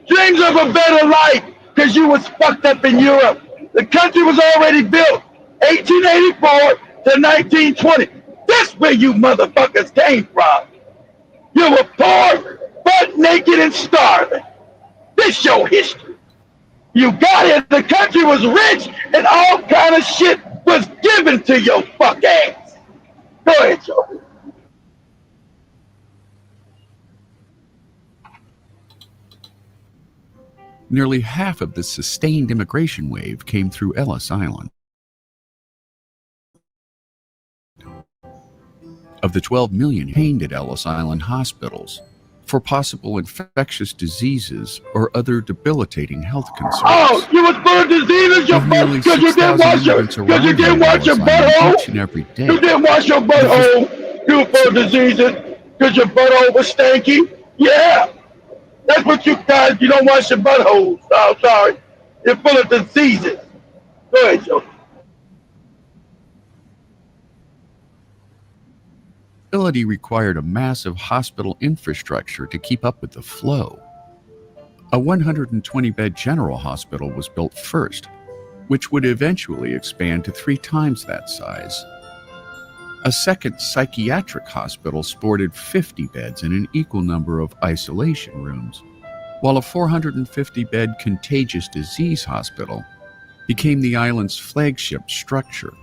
Speaker 1: Dreams of a better life, because you was fucked up in Europe. The country was already built, 1884 to 1920. That's where you motherfuckers came from. You were poor, butt naked, and starving. This your history. You got here, the country was rich, and all kind of shit was given to your fuck ass. Go ahead, Joe.
Speaker 14: Nearly half of the sustained immigration wave came through Ellis Island. Of the 12 million detained at Ellis Island hospitals for possible infectious diseases or other debilitating health concerns.
Speaker 1: Oh, you was full of diseases, your butt, because you didn't wash your butthole.
Speaker 14: Each and every day.
Speaker 1: You didn't wash your butthole. You were full of diseases because your butthole was stanky. Yeah, that's what you guys. You don't wash your buttholes. Oh, sorry, you're full of diseases. Go ahead, Joe.
Speaker 14: Facility required a massive hospital infrastructure to keep up with the flow. A 120-bed general hospital was built first, which would eventually expand to 3 times that size. A second psychiatric hospital sported 50 beds and an equal number of isolation rooms, while a 450-bed contagious disease hospital became the island's flagship structure.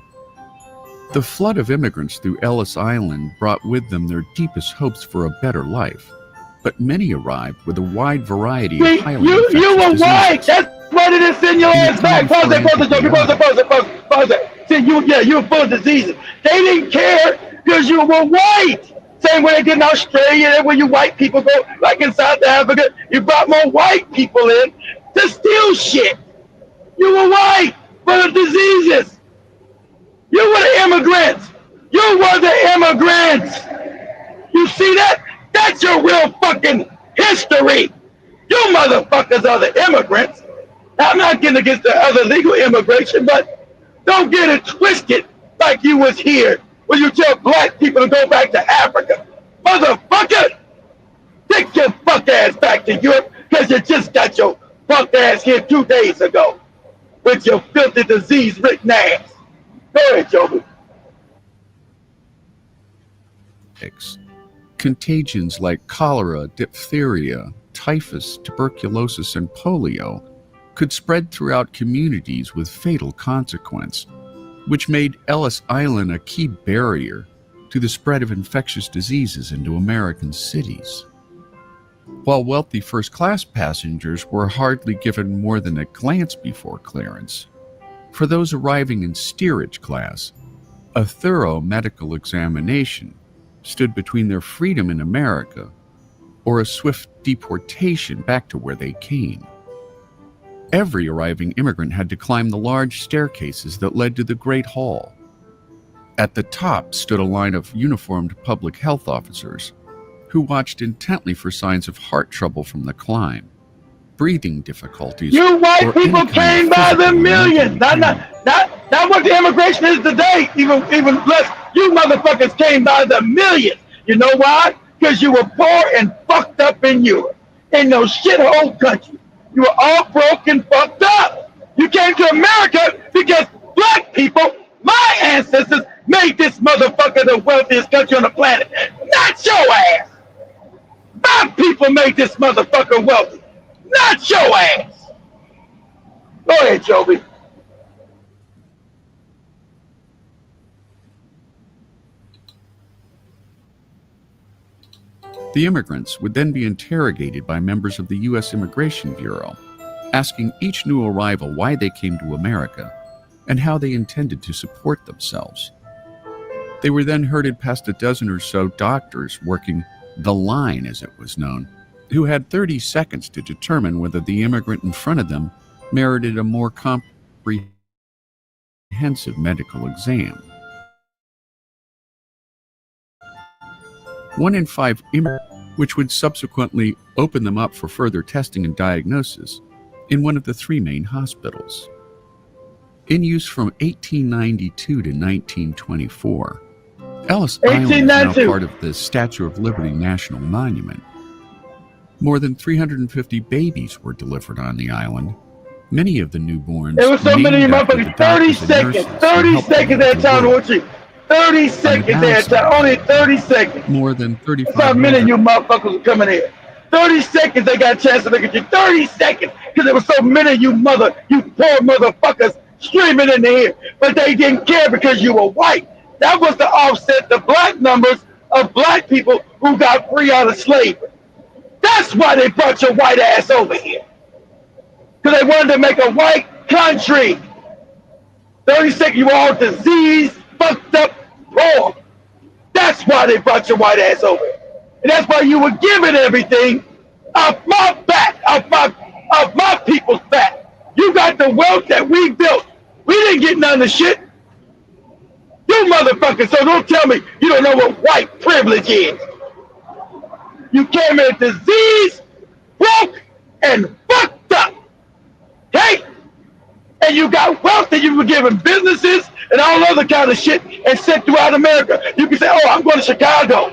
Speaker 14: The flood of immigrants through Ellis Island brought with them their deepest hopes for a better life, but many arrived with a wide variety of highly infectious diseases.
Speaker 1: You were white. That's why they didn't send your ass back. Pause it. See, you were full of diseases. They didn't care because you were white. Same way they did in Australia, where you white people go, like in South Africa, you brought more white people in to steal shit. You were white, full of diseases. You were the immigrants. You were the immigrants. You see that? That's your real fucking history. You motherfuckers are the immigrants. Now, I'm not getting against the other legal immigration, but don't get it twisted like you was here when you tell black people to go back to Africa. Motherfucker, take your fuck ass back to Europe because you just got your fuck ass here 2 days ago with your filthy disease-ridden ass. Go ahead, Joby.
Speaker 14: Contagions like cholera, diphtheria, typhus, tuberculosis, and polio could spread throughout communities with fatal consequence, which made Ellis Island a key barrier to the spread of infectious diseases into American cities. While wealthy first-class passengers were hardly given more than a glance before clearance, for those arriving in steerage class, a thorough medical examination stood between their freedom in America or a swift deportation back to where they came. Every arriving immigrant had to climb the large staircases that led to the Great Hall. At the top stood a line of uniformed public health officers who watched intently for signs of heart trouble from the climb, breathing difficulties.
Speaker 1: You white people came by the millions. Not what the immigration is today, even less. You motherfuckers came by the millions. You know why? because you were poor and fucked up in Europe, in those shithole countries. You were all broke and fucked up. You came to America because black people, my ancestors, made this motherfucker the wealthiest country on the planet. Not your ass. My people made this motherfucker wealthy. Not your ass. Go ahead, Joby.
Speaker 14: The immigrants would then be interrogated by members of the U.S. Immigration Bureau, asking each new arrival why they came to America and how they intended to support themselves. They were then herded past a dozen or so doctors working the line, as it was known, who had 30 seconds to determine whether the immigrant in front of them merited a more comprehensive medical exam. 1 in 5 immigrants, which would subsequently open them up for further testing and diagnosis in one of the 3 main hospitals. In use from 1892 to 1924, Ellis Island is now part of the Statue of Liberty National Monument. More than 350 babies were delivered on the island. Many of the newborns
Speaker 1: There was so many motherfuckers. 30 seconds. 30 seconds at a time to watch you. 30 seconds at a time. Only 30 seconds.
Speaker 14: More than 35.
Speaker 1: That's how many of you motherfuckers are coming here. 30 seconds they got a chance to look at you. 30 seconds. Because there was so many of you poor motherfuckers streaming in here. But they didn't care because you were white. That was to offset the black numbers of black people who got free out of slavery. That's why they brought your white ass over here. Because they wanted to make a white country. 30 seconds, you were all diseased, fucked up, poor. That's why they brought your white ass over here. And that's why you were giving everything off my back, off my people's back. You got the wealth that we built. We didn't get none of the shit. You motherfuckers, so don't tell me you don't know what white privilege is. You came in diseased, broke, and fucked up. Okay? And you got wealth that you were giving businesses and all other kind of shit and sent throughout America. You can say, oh, I'm going to Chicago.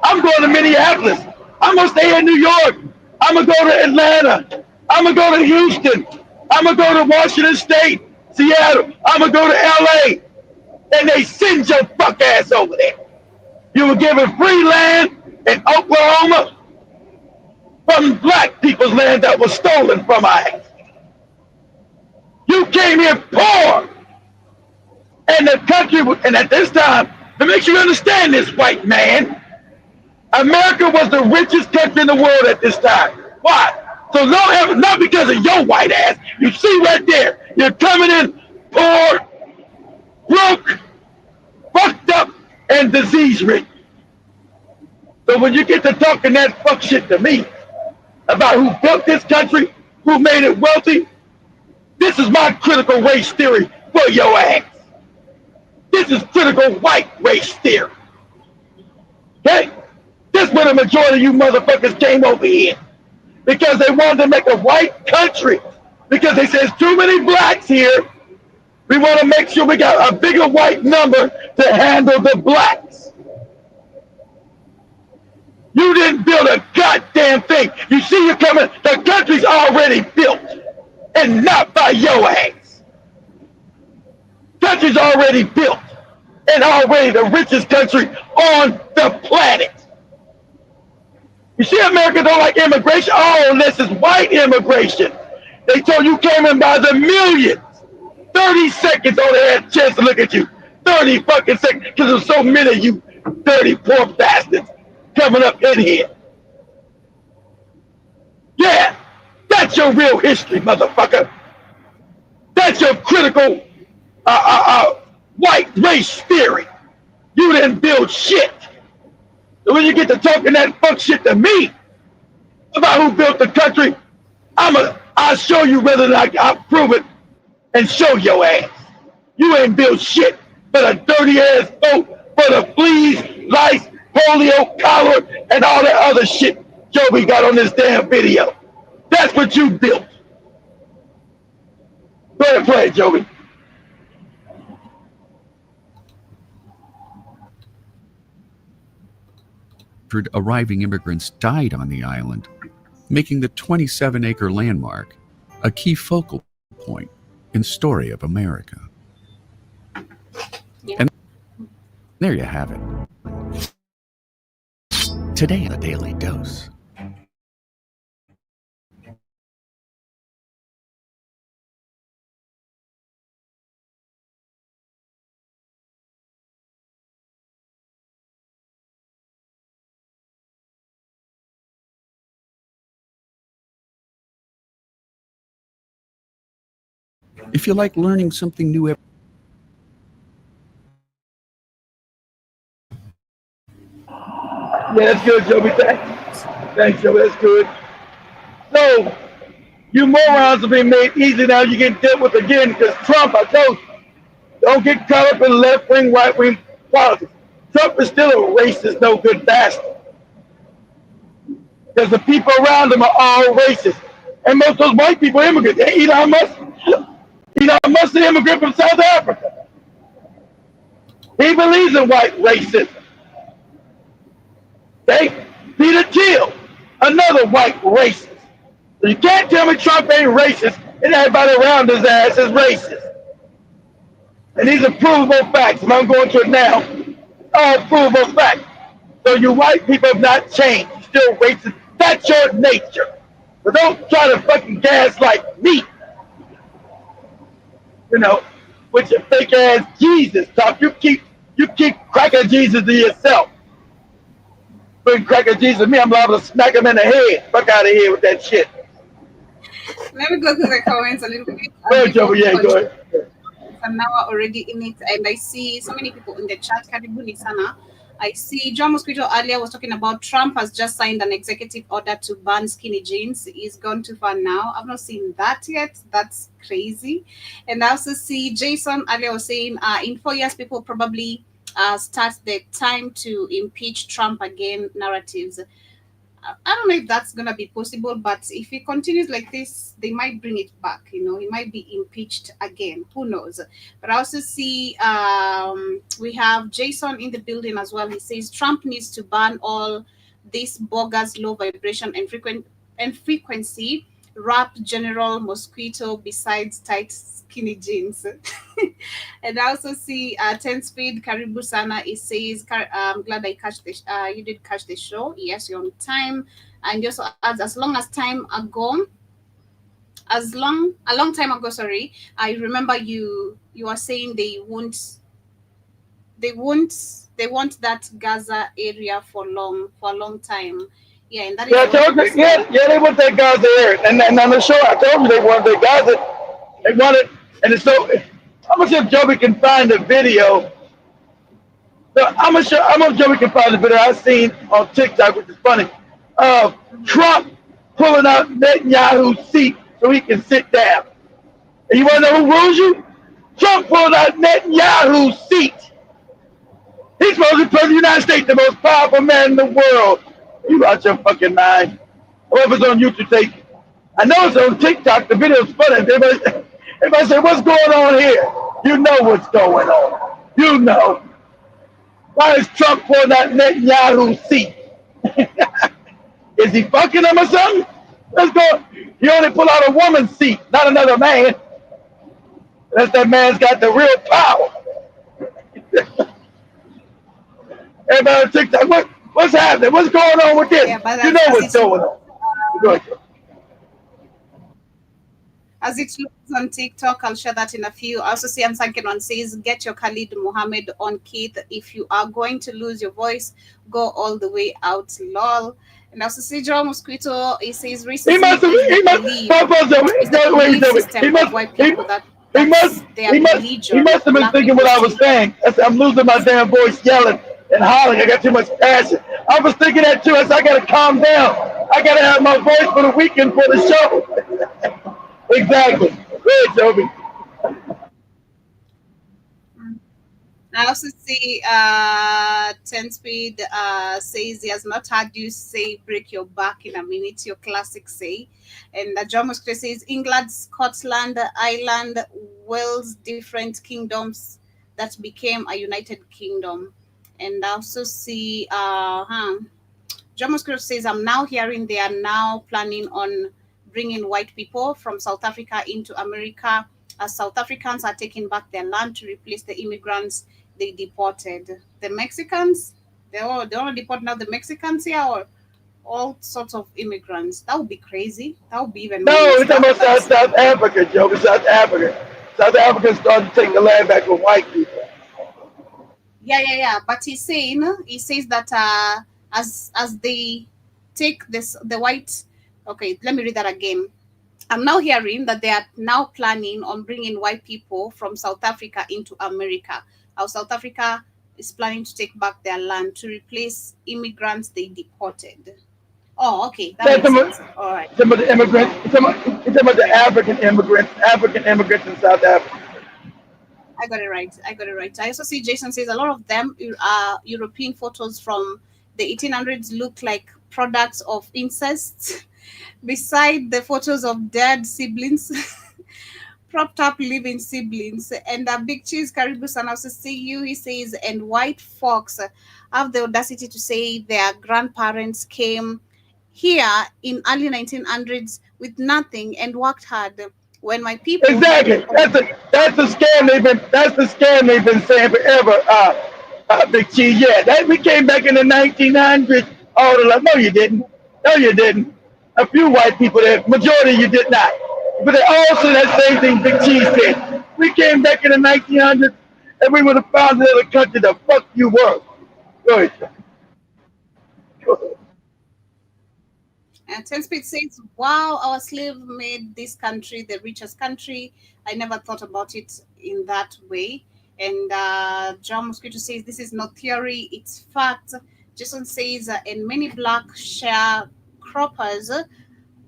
Speaker 1: I'm going to Minneapolis. I'm going to stay in New York. I'm going to go to Atlanta. I'm going to go to Houston. I'm going to go to Washington State, Seattle. I'm going to go to LA. And they send your fuck ass over there. You were given free land in Oklahoma from black people's land that was stolen from our ass. You came here poor. And the country, and at this time, to make sure you understand this, white man, America was the richest country in the world at this time. Why? So not because of your white ass. You see right there, you're coming in poor, broke, fucked up, and disease-ridden. So when you get to talking that fuck shit to me about who built this country, who made it wealthy, this is my critical race theory for your ass. This is critical white race theory. Okay? This is where the majority of you motherfuckers came over here. Because they wanted to make a white country. Because they said there's too many blacks here. We want to make sure we got a bigger white number to handle the blacks. You didn't build a goddamn thing. You see you're coming, the country's already built. And not by your ass. Country's already built. And already the richest country on the planet. You see America don't like immigration? Oh, unless it's white immigration. They told you came in by the millions. 30 seconds on they had a chance to look at you. 30 fucking seconds, because there's so many of you dirty poor bastards coming up in here. Yeah, that's your real history, motherfucker. That's your critical white race theory. You didn't build shit. So when you get to talking that fuck shit to me about who built the country, I'll show you whether or not I'll prove it and show your ass. You ain't built shit but a dirty ass vote for the fleas, lice, polio, cholera, and all that other shit Joby got on this damn video. That's what you built. Go ahead and play it, Joby.
Speaker 14: arriving immigrants died on the island, making the 27-acre landmark a key focal point in the story of America. And there you have it. Today on a Daily Dose. If you like learning something new every
Speaker 1: Yeah, that's good, Joey. Thanks, Joey. That's good. So, you morons are being made easy now. You get dealt with again because Trump, I told you, don't get caught up in left wing, right wing politics. Trump is still a racist, no good bastard. Because the people around him are all racist. And most of those white people are immigrants. Elon Musk is an immigrant from South Africa. He believes in white racism. Okay? Peter Thiel, another white racist. So you can't tell me Trump ain't racist and everybody around his ass is racist. And these are provable facts. And I'm going to it now. All provable facts. So you white people have not changed. You're still racist. That's your nature. But don't try to fucking gaslight me, you know, with your fake ass Jesus talk. You keep cracking Jesus to yourself. Bring cracking Jesus to me, I'm liable to smack him in the head. Fuck out of here with that shit.
Speaker 2: Let me go through the comments a little bit
Speaker 1: Go ahead,
Speaker 2: before
Speaker 1: Joey.
Speaker 2: we
Speaker 1: Yeah, go
Speaker 2: continue.
Speaker 1: ahead.
Speaker 2: An hour already in it, and I see so many people in the chat. Karibuni sana. I see John Mosquito earlier was talking about Trump has just signed an executive order to ban skinny jeans. He's gone too far now. I've not seen that yet. That's crazy. And I also see Jason earlier was saying in 4 years, people probably start the time to impeach Trump again narratives. I don't know if that's gonna be possible, but if he continues like this, they might bring it back. You know, he might be impeached again. Who knows? But I also see we have Jason in the building as well. He says Trump needs to ban all this bogus low vibration and frequency wrap general mosquito besides tight skinny jeans. And I also see 10 speed Karibu Sana. It says, I'm glad I catch the you did catch the show. Yes, you're on time. And he also adds, as long as time ago, a long time ago, sorry, I remember you are saying they won't they want that Gaza area for a long time. Yeah, and that
Speaker 1: Yeah,
Speaker 2: is
Speaker 1: I
Speaker 2: what
Speaker 1: told
Speaker 2: you
Speaker 1: you.
Speaker 2: were saying.
Speaker 1: Yeah, they want that Gaza area. And on the show, I told you they wanted that Gaza. They wanted, and it's so. I'm gonna see if Joey can find the video. So I'm gonna Joey can find the video I seen on TikTok, which is funny. Trump pulling out Netanyahu's seat so he can sit down. And you wanna know who rules you? Trump pulling out Netanyahu's seat. He's supposed to be president of the United States, the most powerful man in the world. You out your fucking mind. Whoever's on YouTube, take. I know it's on TikTok. The video's funny. Everybody say, "What's going on here?" You know what's going on. You know. Why is Trump pulling out Netanyahu's seat? Is he fucking him or something? Let's go. He only pull out a woman's seat, not another man. Unless that man's got the real power. Everybody on TikTok, what's happening? What's going on with this?
Speaker 2: Yeah, but
Speaker 1: You know what's going on. Good.
Speaker 2: as it looks on TikTok, I'll share that in a few. I also see Ansanken one says, get your Khalid Muhammad on Keith. If you are going to lose your voice, go all the way out, lol. And I also see Joe Mosquito, he says
Speaker 1: He must
Speaker 2: racism
Speaker 1: have.
Speaker 2: is the
Speaker 1: He must.
Speaker 2: belief,
Speaker 1: Papa,
Speaker 2: is the
Speaker 1: wait,
Speaker 2: belief
Speaker 1: wait. He
Speaker 2: system of
Speaker 1: must.
Speaker 2: white
Speaker 1: He,
Speaker 2: people
Speaker 1: he
Speaker 2: that's
Speaker 1: must.
Speaker 2: their
Speaker 1: He must. He
Speaker 2: religion.
Speaker 1: must have been
Speaker 2: Black
Speaker 1: thinking
Speaker 2: people
Speaker 1: what I was
Speaker 2: see.
Speaker 1: saying. I'm losing my damn voice, yelling and hollering. I got too much passion. I was thinking that too. I said I gotta calm down. I gotta have my voice for the weekend for the show. Exactly. Good, Toby.
Speaker 2: I also see 10 speed says he has not heard you say break your back in a minute, your classic say. And John Moscow says England, Scotland, Ireland, Wales, different kingdoms that became a united kingdom. And I also see, John Mosquito says, I'm now hearing they are now planning on bringing white people from South Africa into America as South Africans are taking back their land to replace the immigrants they deported. The Mexicans, they all deport now the Mexicans here or all sorts of immigrants. That would be crazy. That would be even more
Speaker 1: No, we're
Speaker 2: messed
Speaker 1: talking
Speaker 2: up.
Speaker 1: about
Speaker 2: But
Speaker 1: South Africa, Joe. It's South Africa. South Africa started to take the land back from white people.
Speaker 2: yeah. But he's saying he says that as they take this the white. Okay, let me read that again. I'm now hearing that they are now planning on bringing white people from South Africa into America. How South Africa is planning to take back their land to replace immigrants they deported. Oh, okay, that
Speaker 1: That's
Speaker 2: makes
Speaker 1: some
Speaker 2: sense. All right.
Speaker 1: some of the immigrants.
Speaker 2: Oh,
Speaker 1: Some of the African immigrants in South Africa.
Speaker 2: I got it right. I got it right. I also see Jason says a lot of them are European photos from the 1800s look like products of incest. Beside the photos of dead siblings, propped up living siblings, and a big cheese caribou and also see you, he says, and white fox have the audacity to say their grandparents came here in early 1900s with nothing and worked hard when my people had
Speaker 1: Exactly.
Speaker 2: it all.
Speaker 1: That's the scam they've been saying forever. Big Cheese. Yeah, that we came back in the 1900s. All the no, you didn't. No, you didn't. A few white people there. Majority you did not. But they all say that same thing Big Cheese said. We came back in the 1900s and we would have found another country the fuck you were. Go ahead. Go ahead.
Speaker 2: And Ten Speed says, wow, our slave made this country the richest country. I never thought about it in that way. And John Mosquito says, this is not theory, it's fact. Jason says, and many black sharecroppers,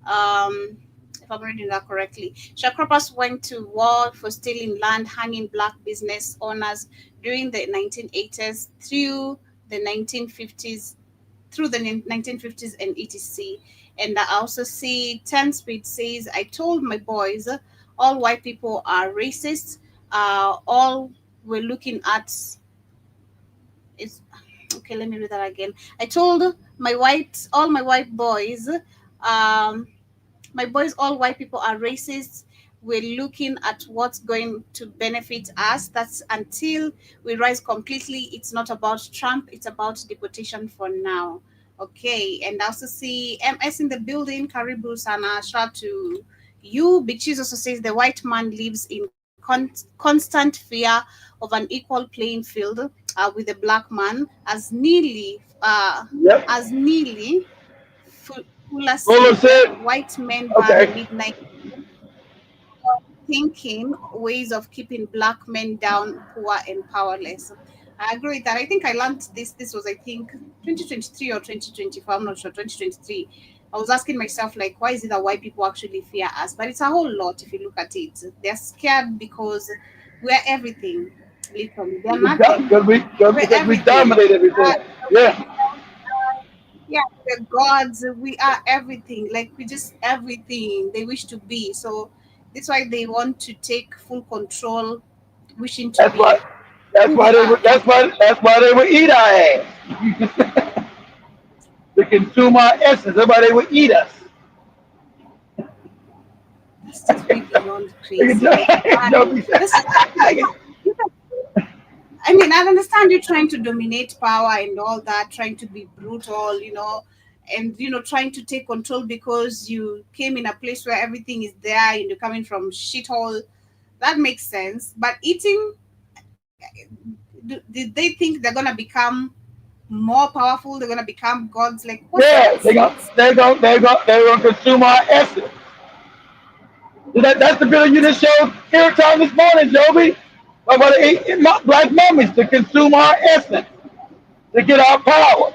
Speaker 2: if I'm reading that correctly, sharecroppers went to war for stealing land, hanging black business owners during the 1980s the 1950s through the 1950s and etc. And I also see 10 Speed says, I told my boys all white people are racist. All we're looking at is okay. Let me read that again. I told all my white boys, um, my boys, all white people are racist. We're looking at what's going to benefit us. That's until we rise completely. It's not about Trump, it's about deportation for now. Okay, and I also see MS in the building, Karibu Sana, shout to you. Big Cheese also says the white man lives in constant fear of an equal playing field with the black man,
Speaker 1: Yep.
Speaker 2: as nearly Fuller
Speaker 1: Fuller
Speaker 2: said,
Speaker 1: said,
Speaker 2: white men by the
Speaker 1: okay.
Speaker 2: midnight thinking ways of keeping black men down, poor and powerless. I agree with that. I think I learned this. This was, I think, 2023 or 2024. I'm not sure. 2023. I was asking myself, like, why is it that white people actually fear us? But it's a whole lot if you look at it. They're scared because we're everything. Literally, they're nothing. We're
Speaker 1: Because we
Speaker 2: everything.
Speaker 1: dominate everything. Yeah.
Speaker 2: Yeah, we're gods. We are everything. Like we just everything they wish to be. So that's why they want to take full control, wishing to
Speaker 1: That's why.
Speaker 2: be who we are.
Speaker 1: That's why they would eat our ass. To consume our essence. That's why they would eat us.
Speaker 2: That's just way beyond
Speaker 1: They
Speaker 2: crazy. Like why?
Speaker 1: don't be
Speaker 2: This is I mean, I understand you trying to dominate power and all that, trying to be brutal, and trying to take control because you came in a place where everything is there and you're coming from shithole. That makes sense. But eating, did they think they're gonna become more powerful? They're gonna become gods? Like, what
Speaker 1: Yeah,
Speaker 2: sense? It's
Speaker 1: they're gonna consume our essence. That's the video you just showed here time this morning, Joby. About black mummies to consume our essence, to get our power.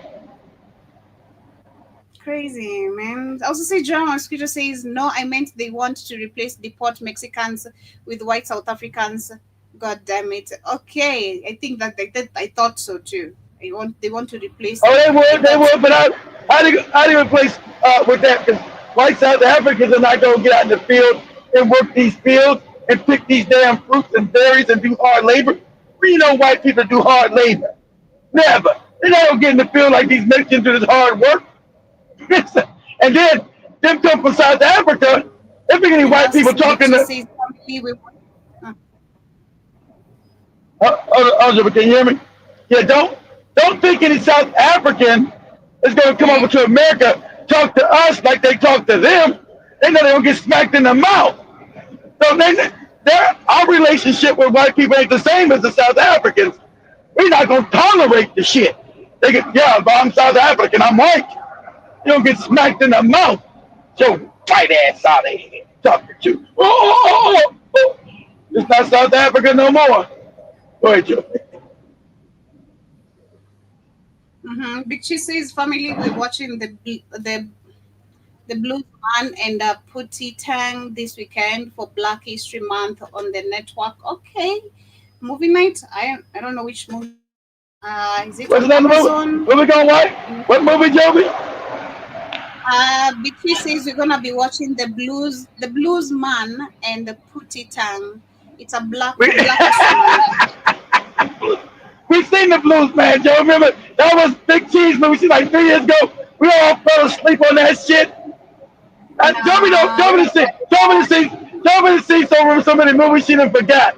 Speaker 2: crazy, man. I also say John Mosquito says, no, I meant they want to replace deport Mexicans with white South Africans. God damn it. Okay, I think that I thought so too. They want to replace
Speaker 1: Oh,
Speaker 2: them. I
Speaker 1: they
Speaker 2: thought so.
Speaker 1: would, but how do you replace with that? Because white South Africans are not going to get out in the field and work these fields and pick these damn fruits and berries and do hard labor. We know white people do hard labor. Never. They're not going to get in the field like these Mexicans do this hard work. And then them come from South Africa. They're beginning
Speaker 2: And
Speaker 1: white people
Speaker 2: as Big
Speaker 1: talking
Speaker 2: Cheese
Speaker 1: to.
Speaker 2: says, family, we uh,
Speaker 1: Can you hear me? Yeah, don't think any South African is going to come over
Speaker 2: okay.
Speaker 1: to America, talk to us like they talk to them. They know they're going to get smacked in the mouth. So our relationship with white people ain't the same as the South Africans. We're not going to tolerate the shit. They get, yeah, but I'm South African, I'm white. You don't get smacked in the mouth. So white ass out of here talking to. Oh. It's not South Africa no more. Go ahead, Joe.
Speaker 2: Big Cheese says, family, we're watching the Blues Man and Putty Tang this weekend for Black History Month on the network. Okay. Movie night? I don't know which movie is that. Is it
Speaker 1: What's
Speaker 2: on
Speaker 1: the name of the movie?
Speaker 2: Amazon?
Speaker 1: Where we going, white? What movie, Joby?
Speaker 2: Big says we're gonna be watching the Blues Man and the Putty Tang. It's a
Speaker 1: We,
Speaker 2: Black History Month.
Speaker 1: we seen the Blues, man, Joe. Remember, that was Big Cheese movie. We seen like 3 years ago. We all fell asleep on that shit. Joby don't,
Speaker 2: Nah, we
Speaker 1: Joby to see so many movies she done forgot.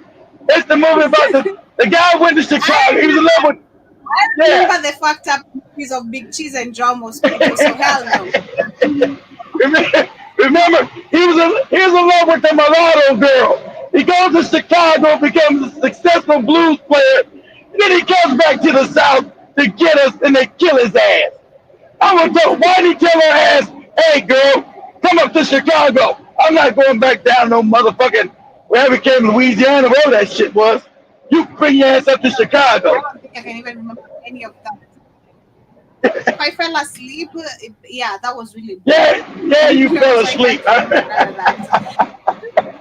Speaker 1: It's the movie about the guy went to Chicago. He was in love with,
Speaker 2: I
Speaker 1: yeah.
Speaker 2: remember the fucked up movies of Big Cheese and John Mosquito, so hell no.
Speaker 1: Remember, he was in love with the mulatto girl. He goes to Chicago, becomes a successful blues player, and then he comes back to the South to get us, and they kill his ass. I was told, why did he tell her ass, hey girl, come up to Chicago. I'm not going back down no motherfucking wherever it came, Louisiana, wherever that shit was. You bring your ass up to
Speaker 2: I
Speaker 1: Chicago.
Speaker 2: don't think I can even remember any of that. If I fell asleep, yeah, that was really bad.
Speaker 1: Yeah, you fell
Speaker 2: So I
Speaker 1: asleep.
Speaker 2: can't remember none of that.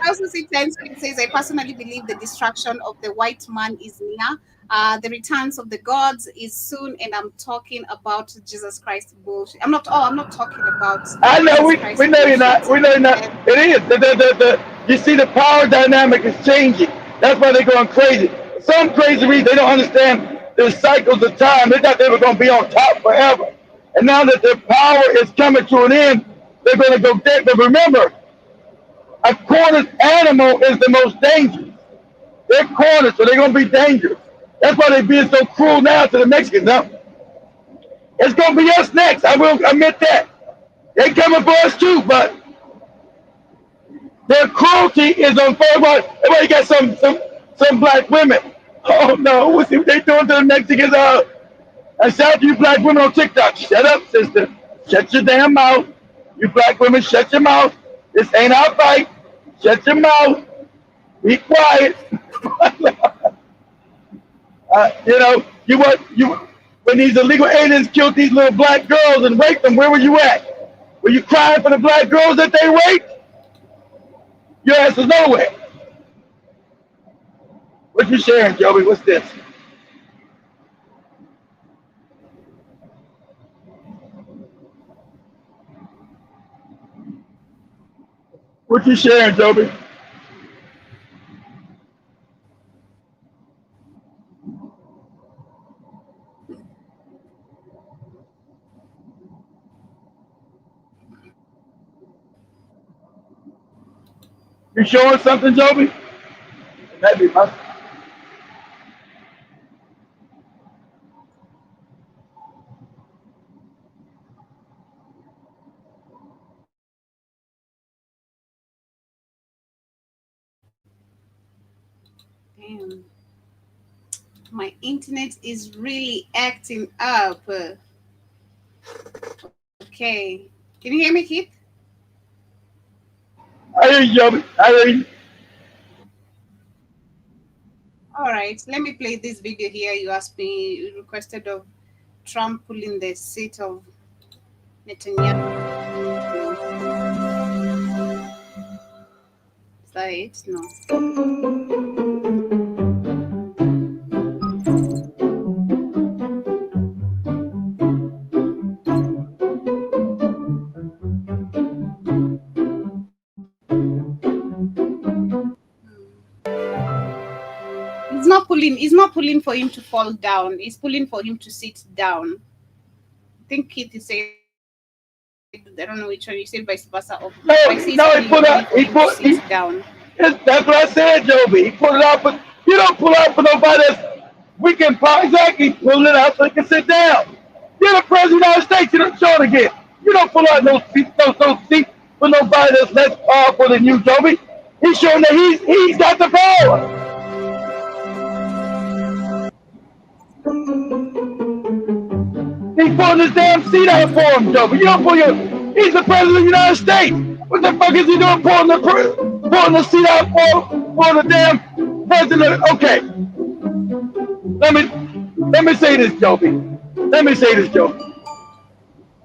Speaker 2: I also see Times Square says, I personally believe the destruction of the white man is near. The returns of the gods is soon, and I'm talking about Jesus Christ bullshit. I'm not talking about
Speaker 1: I know
Speaker 2: Jesus
Speaker 1: we
Speaker 2: Christ
Speaker 1: know you're not.
Speaker 2: bullshit.
Speaker 1: We know you're not. It is. You see the power dynamic is changing. That's why they're going crazy. Some crazy reason they don't understand the cycles of time. They thought they were going to be on top forever. And now that their power is coming to an end, they're going to go dead. But remember, a cornered animal is the most dangerous. They're cornered, so they're going to be dangerous. That's why they're being so cruel now to the Mexicans. Now, it's going to be us next. I will admit that. They coming for us too, but their cruelty is on full bar. Everybody got some black women. Oh no, what's what they doing to the Mexicans? I shout out to you black women on TikTok. Shut up, sister. Shut your damn mouth. You black women, shut your mouth. This ain't our fight. Shut your mouth. Be quiet. You what you when these illegal aliens killed these little black girls and raped them, where were you at? Were you crying for the black girls that they raped? Your ass was nowhere. What you sharing, Joey? What's this? What you sharing, Joby? You showing something, Joby? That'd be my.
Speaker 2: Damn, my internet is really acting up. Okay, can you hear me, Keith?
Speaker 1: I hear you, Joby. I hear you.
Speaker 2: All right, let me play this video here. You asked me, you requested of Trump pulling the seat of Netanyahu. Is that it? No. He's not pulling for him to fall down. He's pulling for him to sit down. think Kitty said, I don't know which one you said, vice versa, of
Speaker 1: No,
Speaker 2: Vice is
Speaker 1: no,
Speaker 2: pulling
Speaker 1: he put
Speaker 2: Joby
Speaker 1: up,
Speaker 2: for him to sit down.
Speaker 1: that's what I said, Joby. He put it out, but you don't pull out for nobody that's weekend power. Exactly, pull it out so he can sit down. You're the president of the United States. You don't show it again. You don't pull out those seats for nobody that's less powerful than you, Joby. He's showing that he's got the power. He's pulling this damn seat out for him, Joby. You don't pull your. He's the president of the United States. What the fuck is he doing pulling the seat out for the damn president? Okay, let me say this, Joby. Let me say this, Joby.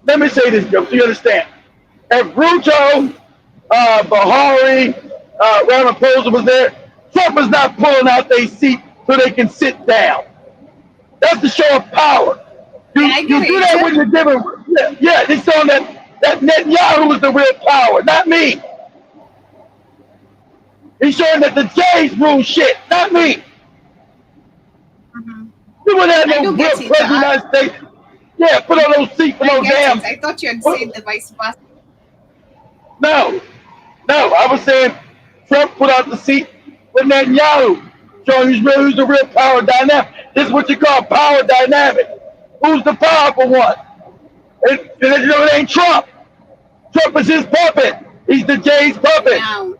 Speaker 1: Let me say this, Joby, so you understand. If Ruto, Bahari, Ramaphosa was there, Trump is not pulling out their seat so they can sit down. That's the show of power.
Speaker 2: And I
Speaker 1: You
Speaker 2: get
Speaker 1: do that
Speaker 2: it.
Speaker 1: when you're giving. Yeah, they're showing that Netanyahu is the real power, not me. He's showing that the Jays rule shit, not me.
Speaker 2: Mhm.
Speaker 1: You wouldn't have
Speaker 2: I
Speaker 1: no
Speaker 2: do
Speaker 1: real
Speaker 2: get it.
Speaker 1: president of the United States. Yeah, put on those seats for
Speaker 2: I
Speaker 1: no
Speaker 2: get it.
Speaker 1: damn.
Speaker 2: I thought you had
Speaker 1: Put,
Speaker 2: said the vice versa.
Speaker 1: no, no, I was saying Trump put out the seat with Netanyahu, showing who's the real power dynamic. This is what you call power dynamic. Who's the powerful one? It ain't Trump. Trump is his puppet. He's the Jay's puppet.
Speaker 2: Now,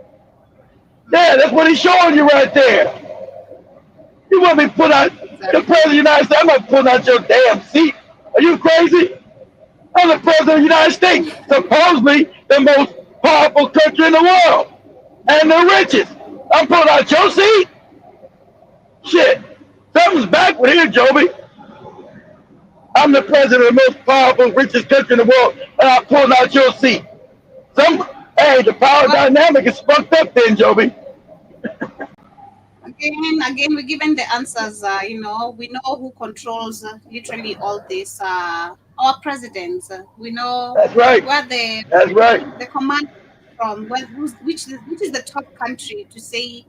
Speaker 1: Yeah, that's what he's showing you right there. You want me to put out the
Speaker 2: exactly.
Speaker 1: president of the United States? I'm not putting out your damn seat. Are you crazy? I'm the president of the United States, supposedly the most powerful country in the world and the richest. I'm putting out your seat? Shit. Something's backward here, Joby. I'm the president of the most powerful, richest country in the world, and I'm pulling out your seat. Hey, the power
Speaker 2: Well,
Speaker 1: dynamic is fucked up then, Joby.
Speaker 2: again, we're given the answers. We know who controls literally all this. Our presidents. We know
Speaker 1: That's right.
Speaker 2: where the
Speaker 1: That's right.
Speaker 2: the command from. Which is the top country to say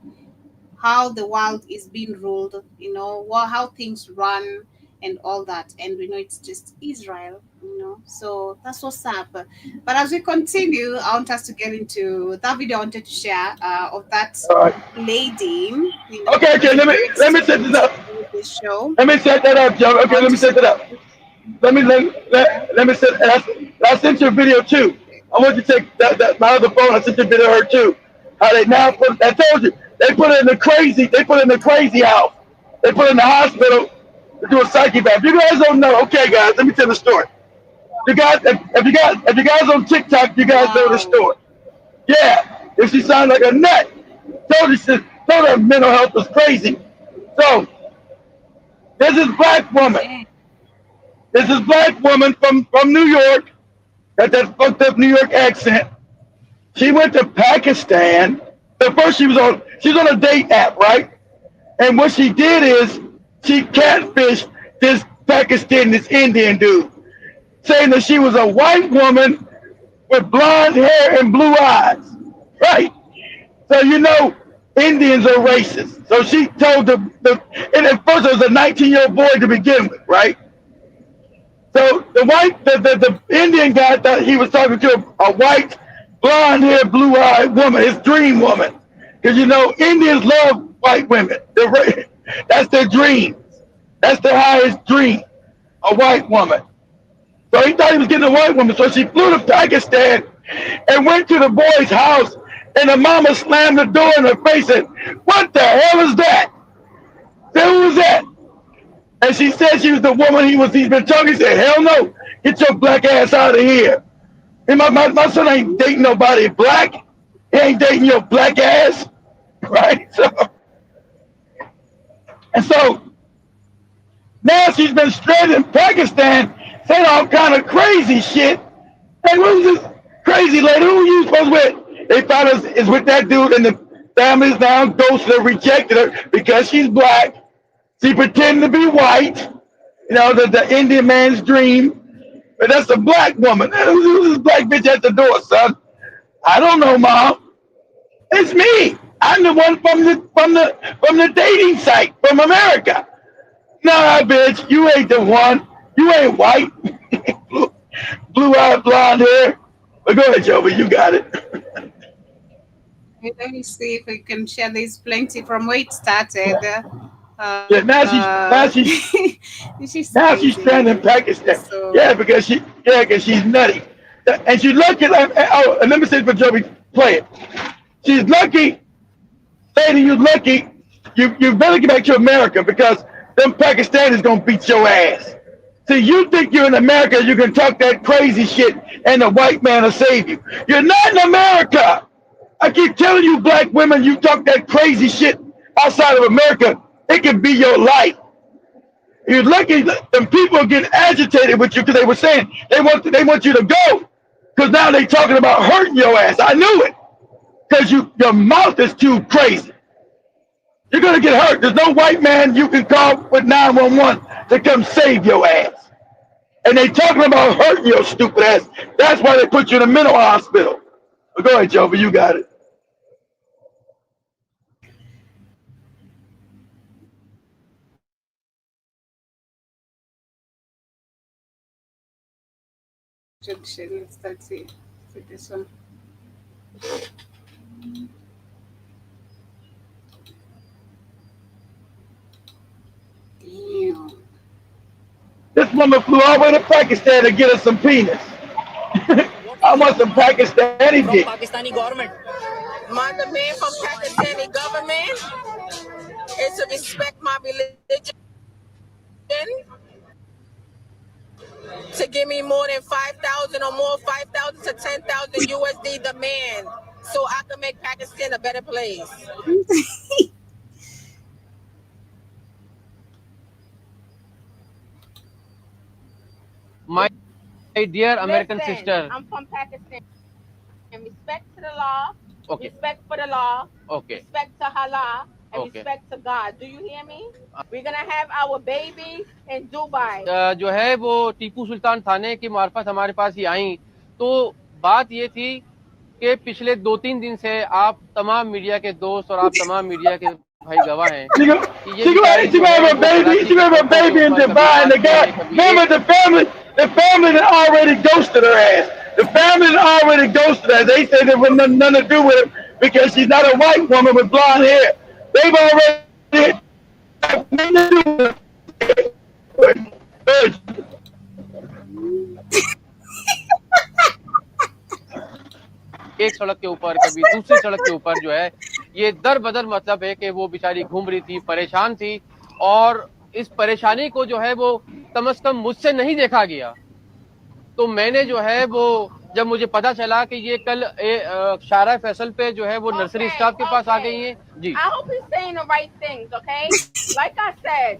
Speaker 2: how the world is being ruled, how things run and all that. And we know it's just Israel. So that's what's up. But as we continue, I want us to get into that video I wanted to share of that
Speaker 1: All right.
Speaker 2: lady,
Speaker 1: Okay.
Speaker 2: was a
Speaker 1: Let me
Speaker 2: great
Speaker 1: let me set this
Speaker 2: student
Speaker 1: up.
Speaker 2: in this show.
Speaker 1: Let me set that up, Joe.
Speaker 2: I
Speaker 1: Okay,
Speaker 2: want
Speaker 1: let me
Speaker 2: to
Speaker 1: set that up. Let me set. I sent you a video too. I want you to take that my other phone. I sent you a video of her too. How they now put. I told you they put it in the crazy. They put it in the crazy house. They put it in the hospital to do a psyche eval. If you guys don't know, okay, guys, let me tell the story. You guys, if you guys on TikTok, you guys know the
Speaker 2: Wow.
Speaker 1: story. Yeah, if she sounded like a nut, told her mental health was crazy. So there's this black woman.
Speaker 2: Dang.
Speaker 1: There's this black woman from New York, got that fucked up New York accent. She went to Pakistan. At first she was on a date app, right? And what she did is she catfished this Pakistan, this Indian dude, saying that she was a white woman with blonde hair and blue eyes. Right. So Indians are racist. So she told and at first it was a 19-year-old boy to begin with, right? So the Indian guy thought he was talking to a white, blonde-haired, blue-eyed woman, his dream woman. Because Indians love white women. That's their dream. That's their highest dream, a white woman. So he thought he was getting a white woman. So she flew to Pakistan and went to the boy's house, and the mama slammed the door in her face and, "What the hell is that?" I said, "Who was that?" And she said she was the woman he's been talking. He said, "Hell no, get your black ass out of here." And my son ain't dating nobody black. He ain't dating your black ass, right? So now she's been stranded in Pakistan saying all kind of crazy shit. Hey, who's this crazy lady? Who you supposed with? They found us is with that dude, and the family's now ghosted her, rejected her because she's black. She pretended to be white. The Indian man's dream. But that's a black woman. Who's this black bitch at the door, son? I don't know, mom. It's me. I'm the one from the dating site from America. Nah, bitch, you ain't the one. You ain't white. blue-eyed blonde hair. But go ahead, Jovi, you got it.
Speaker 2: Let me see if we can share this plenty from where it started.
Speaker 1: Yeah,
Speaker 2: She's
Speaker 1: now she's stranded in
Speaker 2: crazy.
Speaker 1: Pakistan.
Speaker 2: So
Speaker 1: Yeah, because she's nutty. And she's lucky. And let me say for Jovi, play it. She's lucky. Sadie, you're lucky. You better get back to America because them Pakistanis gonna beat your ass. See, you think you're in America, you can talk that crazy shit, and the white man will save you. You're not in America. I keep telling you, black women, you talk that crazy shit outside of America, it can be your life. You're lucky, and people are getting agitated with you because they were saying they want you to go because now they talking about hurting your ass. I knew it because your mouth is too crazy. You're gonna get hurt. There's no white man you can call with 911 to come save your ass. And they talking about hurting your stupid ass. That's why they put you in a mental hospital. But go ahead, Jovi, you got it.
Speaker 2: let's see. This one. Damn.
Speaker 1: This woman flew all the way to Pakistan to get us some penis. I want some Pakistani
Speaker 15: from
Speaker 1: dick.
Speaker 15: Pakistani government. My demand from Pakistani government is to respect my religion, to give me more than 5,000 or more, 5,000 to 10,000 USD demand, so I can make Pakistan a better place.
Speaker 16: My dear American
Speaker 15: Listen,
Speaker 16: sister.
Speaker 15: I'm from Pakistan. Respect to the law,
Speaker 16: Okay.
Speaker 15: respect for the law,
Speaker 16: Okay.
Speaker 15: respect to Allah, and
Speaker 16: Okay.
Speaker 15: respect to God. Do you hear me? We're gonna have our baby in Dubai.
Speaker 16: जो है वो टीपू सुल्तान थाने की मार्फत हमारे पास ही आई, तो बात ये थी कि पिछले 2-3 दिन से आप तमाम मीडिया के दोस्त और आप तमाम मीडिया के भाई गवाह हैं कि ये बेचारी
Speaker 1: She
Speaker 16: जो
Speaker 1: gonna
Speaker 16: है
Speaker 1: have a
Speaker 16: वो
Speaker 1: baby.
Speaker 16: कराची
Speaker 1: She
Speaker 16: की
Speaker 1: gonna have a
Speaker 16: सड़कों के
Speaker 1: baby in
Speaker 16: ऊपर कभी
Speaker 1: Dubai, and the
Speaker 16: आते
Speaker 1: guy.
Speaker 16: हैं, कभी
Speaker 1: Remember the family that already ghosted her ass. The family that already ghosted her. They said there was nothing to do with it because she's not a white woman with blonde hair. They've already nothing to do with it.
Speaker 16: एक सड़क के ऊपर कभी दूसरी सड़क के ऊपर जो है ये दर बदर मतलब है कि वो बेचारी घूम रही थी, परेशान थी, और इस परेशानी को जो है वो कम से कम मुझसे नहीं देखा गया। तो मैंने जो है वो जब मुझे पता चला कि ये कल शारा फैसल पे जो है वो नर्सरी स्टाफ के पास आ गई हैं जी।
Speaker 15: I hope he's saying the right things, okay? Like I said,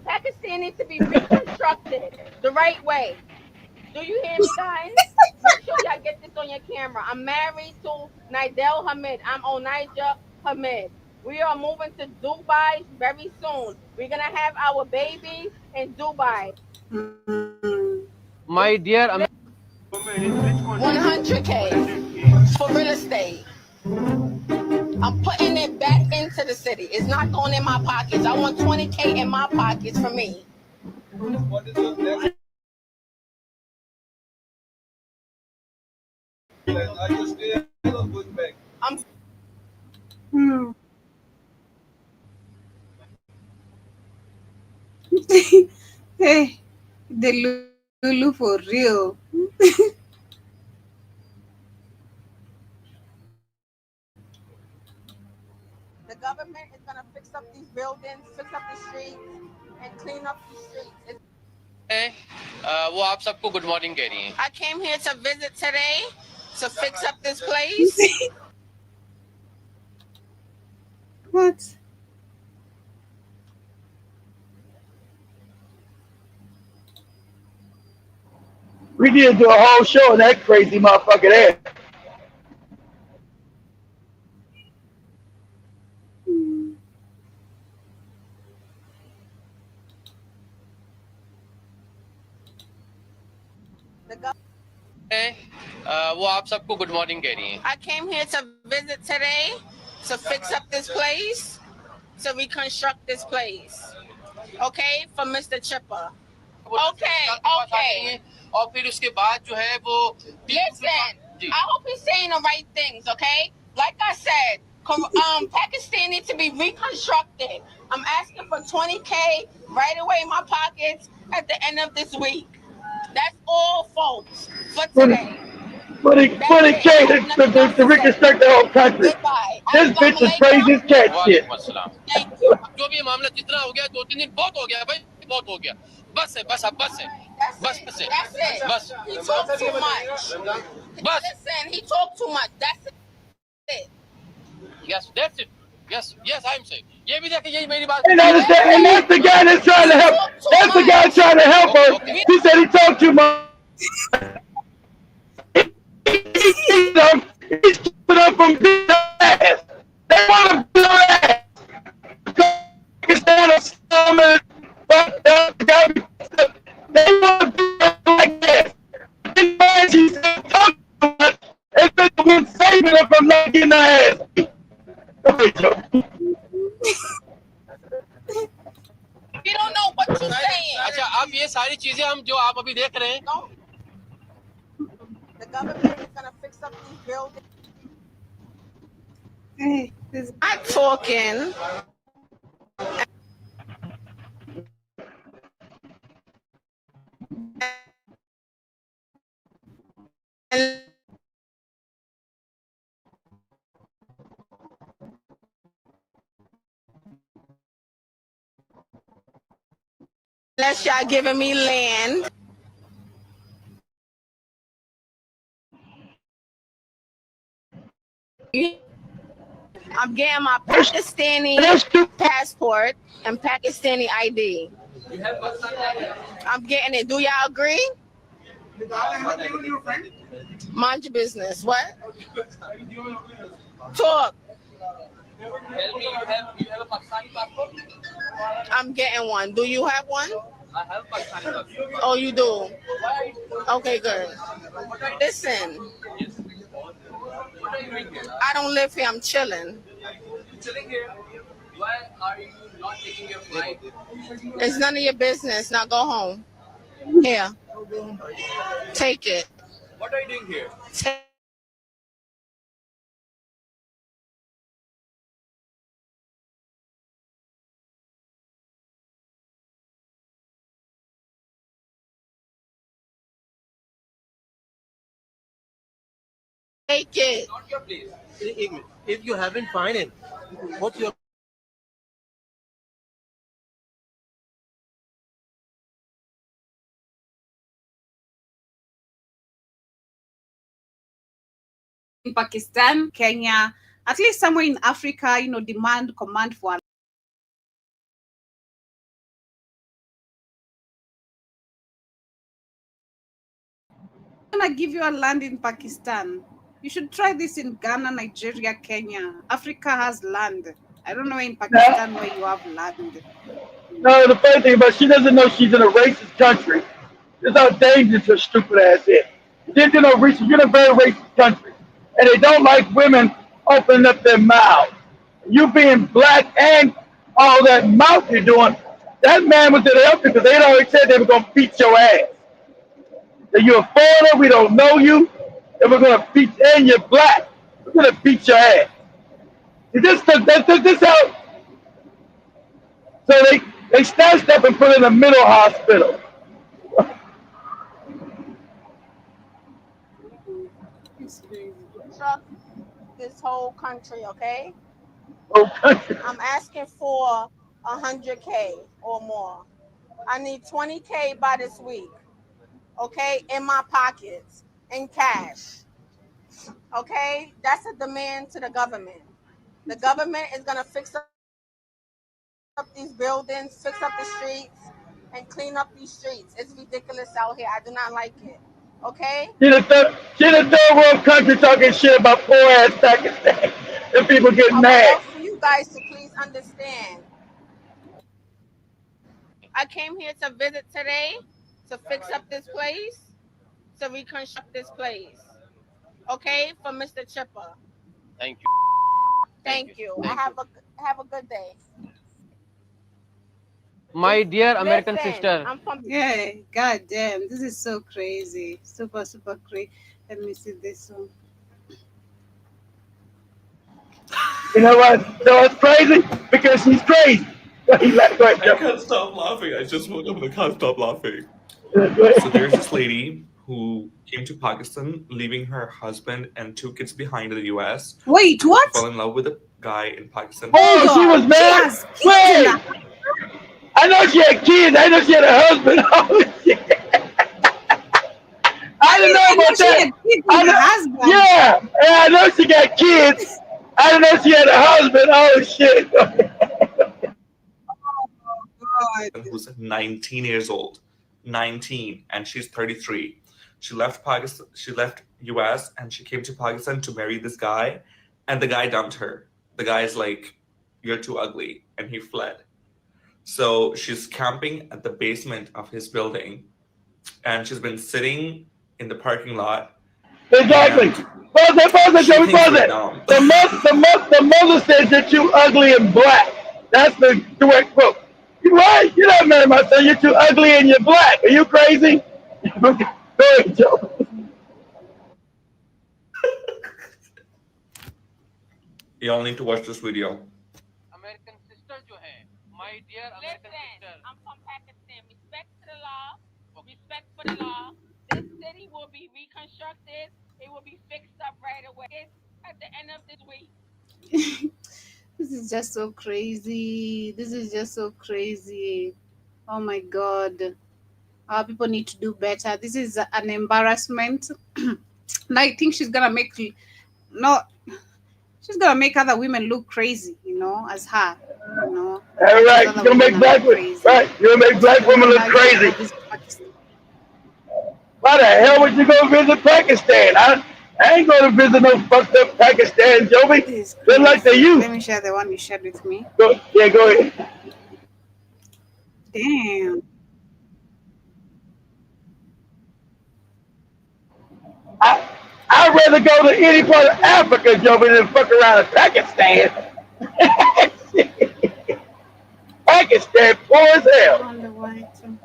Speaker 15: Pakistan needs to be reconstructed the right way. Do you hear me, guys? Make sure y'all get this on your camera. I'm married to Nidel Hamid. I'm Onaija Hamid. We are moving to Dubai very soon. We're gonna have our baby in Dubai.
Speaker 16: My dear
Speaker 15: 100K for real estate. I'm putting it back into the city. It's not going in my pockets. I want 20K in my pockets for me.
Speaker 2: Hey, the Lulu for real.
Speaker 15: The government is going to fix up these buildings, fix up the streets, and clean up the streets.
Speaker 16: वो आप सबको good morning कह रही हैं।
Speaker 15: I came here to visit today to fix up this place.
Speaker 2: What?
Speaker 1: We did do a whole show on that crazy motherfucker there.
Speaker 16: वो आप सबको good morning कह रही हैं।
Speaker 15: I came here to visit today to fix up this place, to reconstruct this place. Okay, for Mr. Chipper. Okay.
Speaker 16: और फिर उसके बाद जो है वो
Speaker 15: Listen, I hope he's saying the right things, okay? Like I said, Pakistan needs to be reconstructed. I'm asking for 20K right away in my pockets at the end of this week. That's all, folks, for today.
Speaker 1: But it can't to reconstruct the whole country.
Speaker 15: Goodbye.
Speaker 1: This bitch is crazy as cat shit.
Speaker 15: Thank you.
Speaker 16: जो भी मामला जितना हो गया 2-3 दिन बहुत हो गया भाई, बहुत हो गया. बस है, बस अब बस है. बस है.
Speaker 15: That's it.
Speaker 16: बस.
Speaker 15: He talked too much.
Speaker 16: बस.
Speaker 15: Listen, he talked too much. That's it.
Speaker 16: Yes, that's it. Yes, I'm saying. ये भी देखिए, यही मेरी बात.
Speaker 1: And that's the guy that's trying to help. That's the guy trying to help her. He said he talked too much. He's keeping up from being ass. They want to beat her ass. Pakistan is slumming. They want to beat her like this. And man, she said talk too much. And been the one saving her from not getting her ass beat.
Speaker 15: You don't know what you're saying.
Speaker 16: अच्छा, अब ये सारी चीजें हम जो आप अभी देख रहे हैं.
Speaker 15: The government is gonna fix up these buildings.
Speaker 2: Hey,
Speaker 15: I'm talking. Unless y'all giving me land. I'm getting my Pakistani passport and Pakistani ID. I'm getting it. Do y'all agree? Mind your business. What? Talk.
Speaker 16: You have a Pakistani passport?
Speaker 15: I'm getting one. Do you have one?
Speaker 16: I have Pakistani passport.
Speaker 15: Oh, you do? Okay, good. Listen.
Speaker 16: What are you doing here?
Speaker 15: I don't live here. I'm chilling.
Speaker 16: Chilling here. Why are you not taking your flight?
Speaker 15: It's none of your business. Now go home. Here. Take it.
Speaker 16: What are you doing here?
Speaker 15: Take it.
Speaker 16: Not your place. If you haven't find it, what's your
Speaker 2: in Pakistan, Kenya, at least somewhere in Africa, demand command for. I'm gonna give you a land in Pakistan. You should try this in Ghana, Nigeria, Kenya. Africa has land. I don't know in Pakistan where you have land.
Speaker 1: No, the funny thing about she doesn't know she's in a racist country. That's how dangerous her stupid ass is. She didn't do no research. You're in a very racist country. And they don't like women opening up their mouths. You being black and all that mouth you're doing, that man was there to help you because they had already said they were going to beat your ass. That you're a foreigner, we don't know you, and we're going to beat, and you're black. We're going to beat your ass. This out. So they snatched up and put her in a mental hospital.
Speaker 15: Truck this whole country, okay?
Speaker 1: Whole country.
Speaker 15: I'm asking for 100K or more. I need 20K by this week, okay? In my pockets, in cash, okay? That's a demand to the government. The government is gonna fix up these buildings, fix up the streets, and clean up these streets. It's ridiculous out here. I do not like it. Okay?
Speaker 1: She the third world country talking shit about poor ass Pakistan. And people get
Speaker 15: I would
Speaker 1: mad.
Speaker 15: love for you guys to please understand. I came here to visit today to fix up this place, to reconstruct this place. Okay? For Mr. Chipper.
Speaker 16: Thank you.
Speaker 15: Thank you. Have a good day.
Speaker 16: My dear American
Speaker 15: Listen,
Speaker 16: sister.
Speaker 15: I'm from.
Speaker 2: Yeah, god damn, this is so crazy. Super, super crazy. Let me see this one.
Speaker 1: You know what? So it's crazy because she's crazy. He let go ahead,
Speaker 17: I
Speaker 1: Joe.
Speaker 17: can't stop laughing. I just woke up and I can't stop laughing.
Speaker 1: Go
Speaker 17: So
Speaker 1: ahead.
Speaker 17: there's this lady who came to Pakistan, leaving her husband and two kids behind in the US.
Speaker 2: Wait,
Speaker 17: She
Speaker 2: what?
Speaker 17: fell in love with a guy in Pakistan.
Speaker 2: Hold
Speaker 1: Oh, she was
Speaker 2: on. She
Speaker 1: married.
Speaker 2: has kids in
Speaker 1: Wait,
Speaker 2: the
Speaker 1: I know she had kids. I know she had a husband. Oh shit! I didn't know
Speaker 2: I know
Speaker 1: about
Speaker 2: she
Speaker 1: that.
Speaker 2: had kids with
Speaker 1: I
Speaker 2: the
Speaker 1: know,
Speaker 2: husband.
Speaker 1: yeah, I know she got kids. I didn't know she had a husband. Oh shit!
Speaker 2: Oh god.
Speaker 17: Who's 19 years old, 19, and she's 33. She left Pakistan. She left US and she came to Pakistan to marry this guy, and the guy dumped her. The guy's like, "You're too ugly," and he fled. So she's camping at the basement of his building, and she's been sitting in the parking lot,
Speaker 1: Exactly.
Speaker 17: and
Speaker 1: Pause it,
Speaker 17: she
Speaker 1: Joey,
Speaker 17: thinks
Speaker 1: pause
Speaker 17: we're
Speaker 1: it.
Speaker 17: dumb.
Speaker 1: The mother says that you ugly and black. That's the direct quote. You right? You're not married, my son. You're too ugly and you're black. Are you crazy? Go ahead, Joe.
Speaker 17: Y'all need to watch this video.
Speaker 16: American sister जो है, my dear American
Speaker 15: Listen,
Speaker 16: sister.
Speaker 15: I'm from Pakistan. Respect to the law. Respect for the law. This city will be reconstructed. It will be fixed up right away. At the end of this week.
Speaker 2: This is just so crazy. This is just so crazy. Oh my god. Our people need to do better. This is an embarrassment. Now I think she's gonna make no she's gonna make other women look crazy, as her.
Speaker 1: All
Speaker 2: Those
Speaker 1: right,
Speaker 2: other
Speaker 1: you're gonna
Speaker 2: women
Speaker 1: make
Speaker 2: are
Speaker 1: black
Speaker 2: not
Speaker 1: women,
Speaker 2: crazy.
Speaker 1: right? You're gonna make
Speaker 2: What's
Speaker 1: black
Speaker 2: going
Speaker 1: women
Speaker 2: on
Speaker 1: look
Speaker 2: now here with all
Speaker 1: crazy.
Speaker 2: this Pakistan?
Speaker 1: Why the hell would you go visit Pakistan? I ain't going to visit no fucked up Pakistan, Joey.
Speaker 2: This is
Speaker 1: They're like the
Speaker 2: crazy.
Speaker 1: youth.
Speaker 2: Let me share the one you shared with me.
Speaker 1: Go ahead.
Speaker 2: Damn.
Speaker 1: I, I'd rather go to any part of Africa, Joey, than fuck around in Pakistan. Pakistan poor as
Speaker 2: I
Speaker 1: hell.
Speaker 2: wonder why too.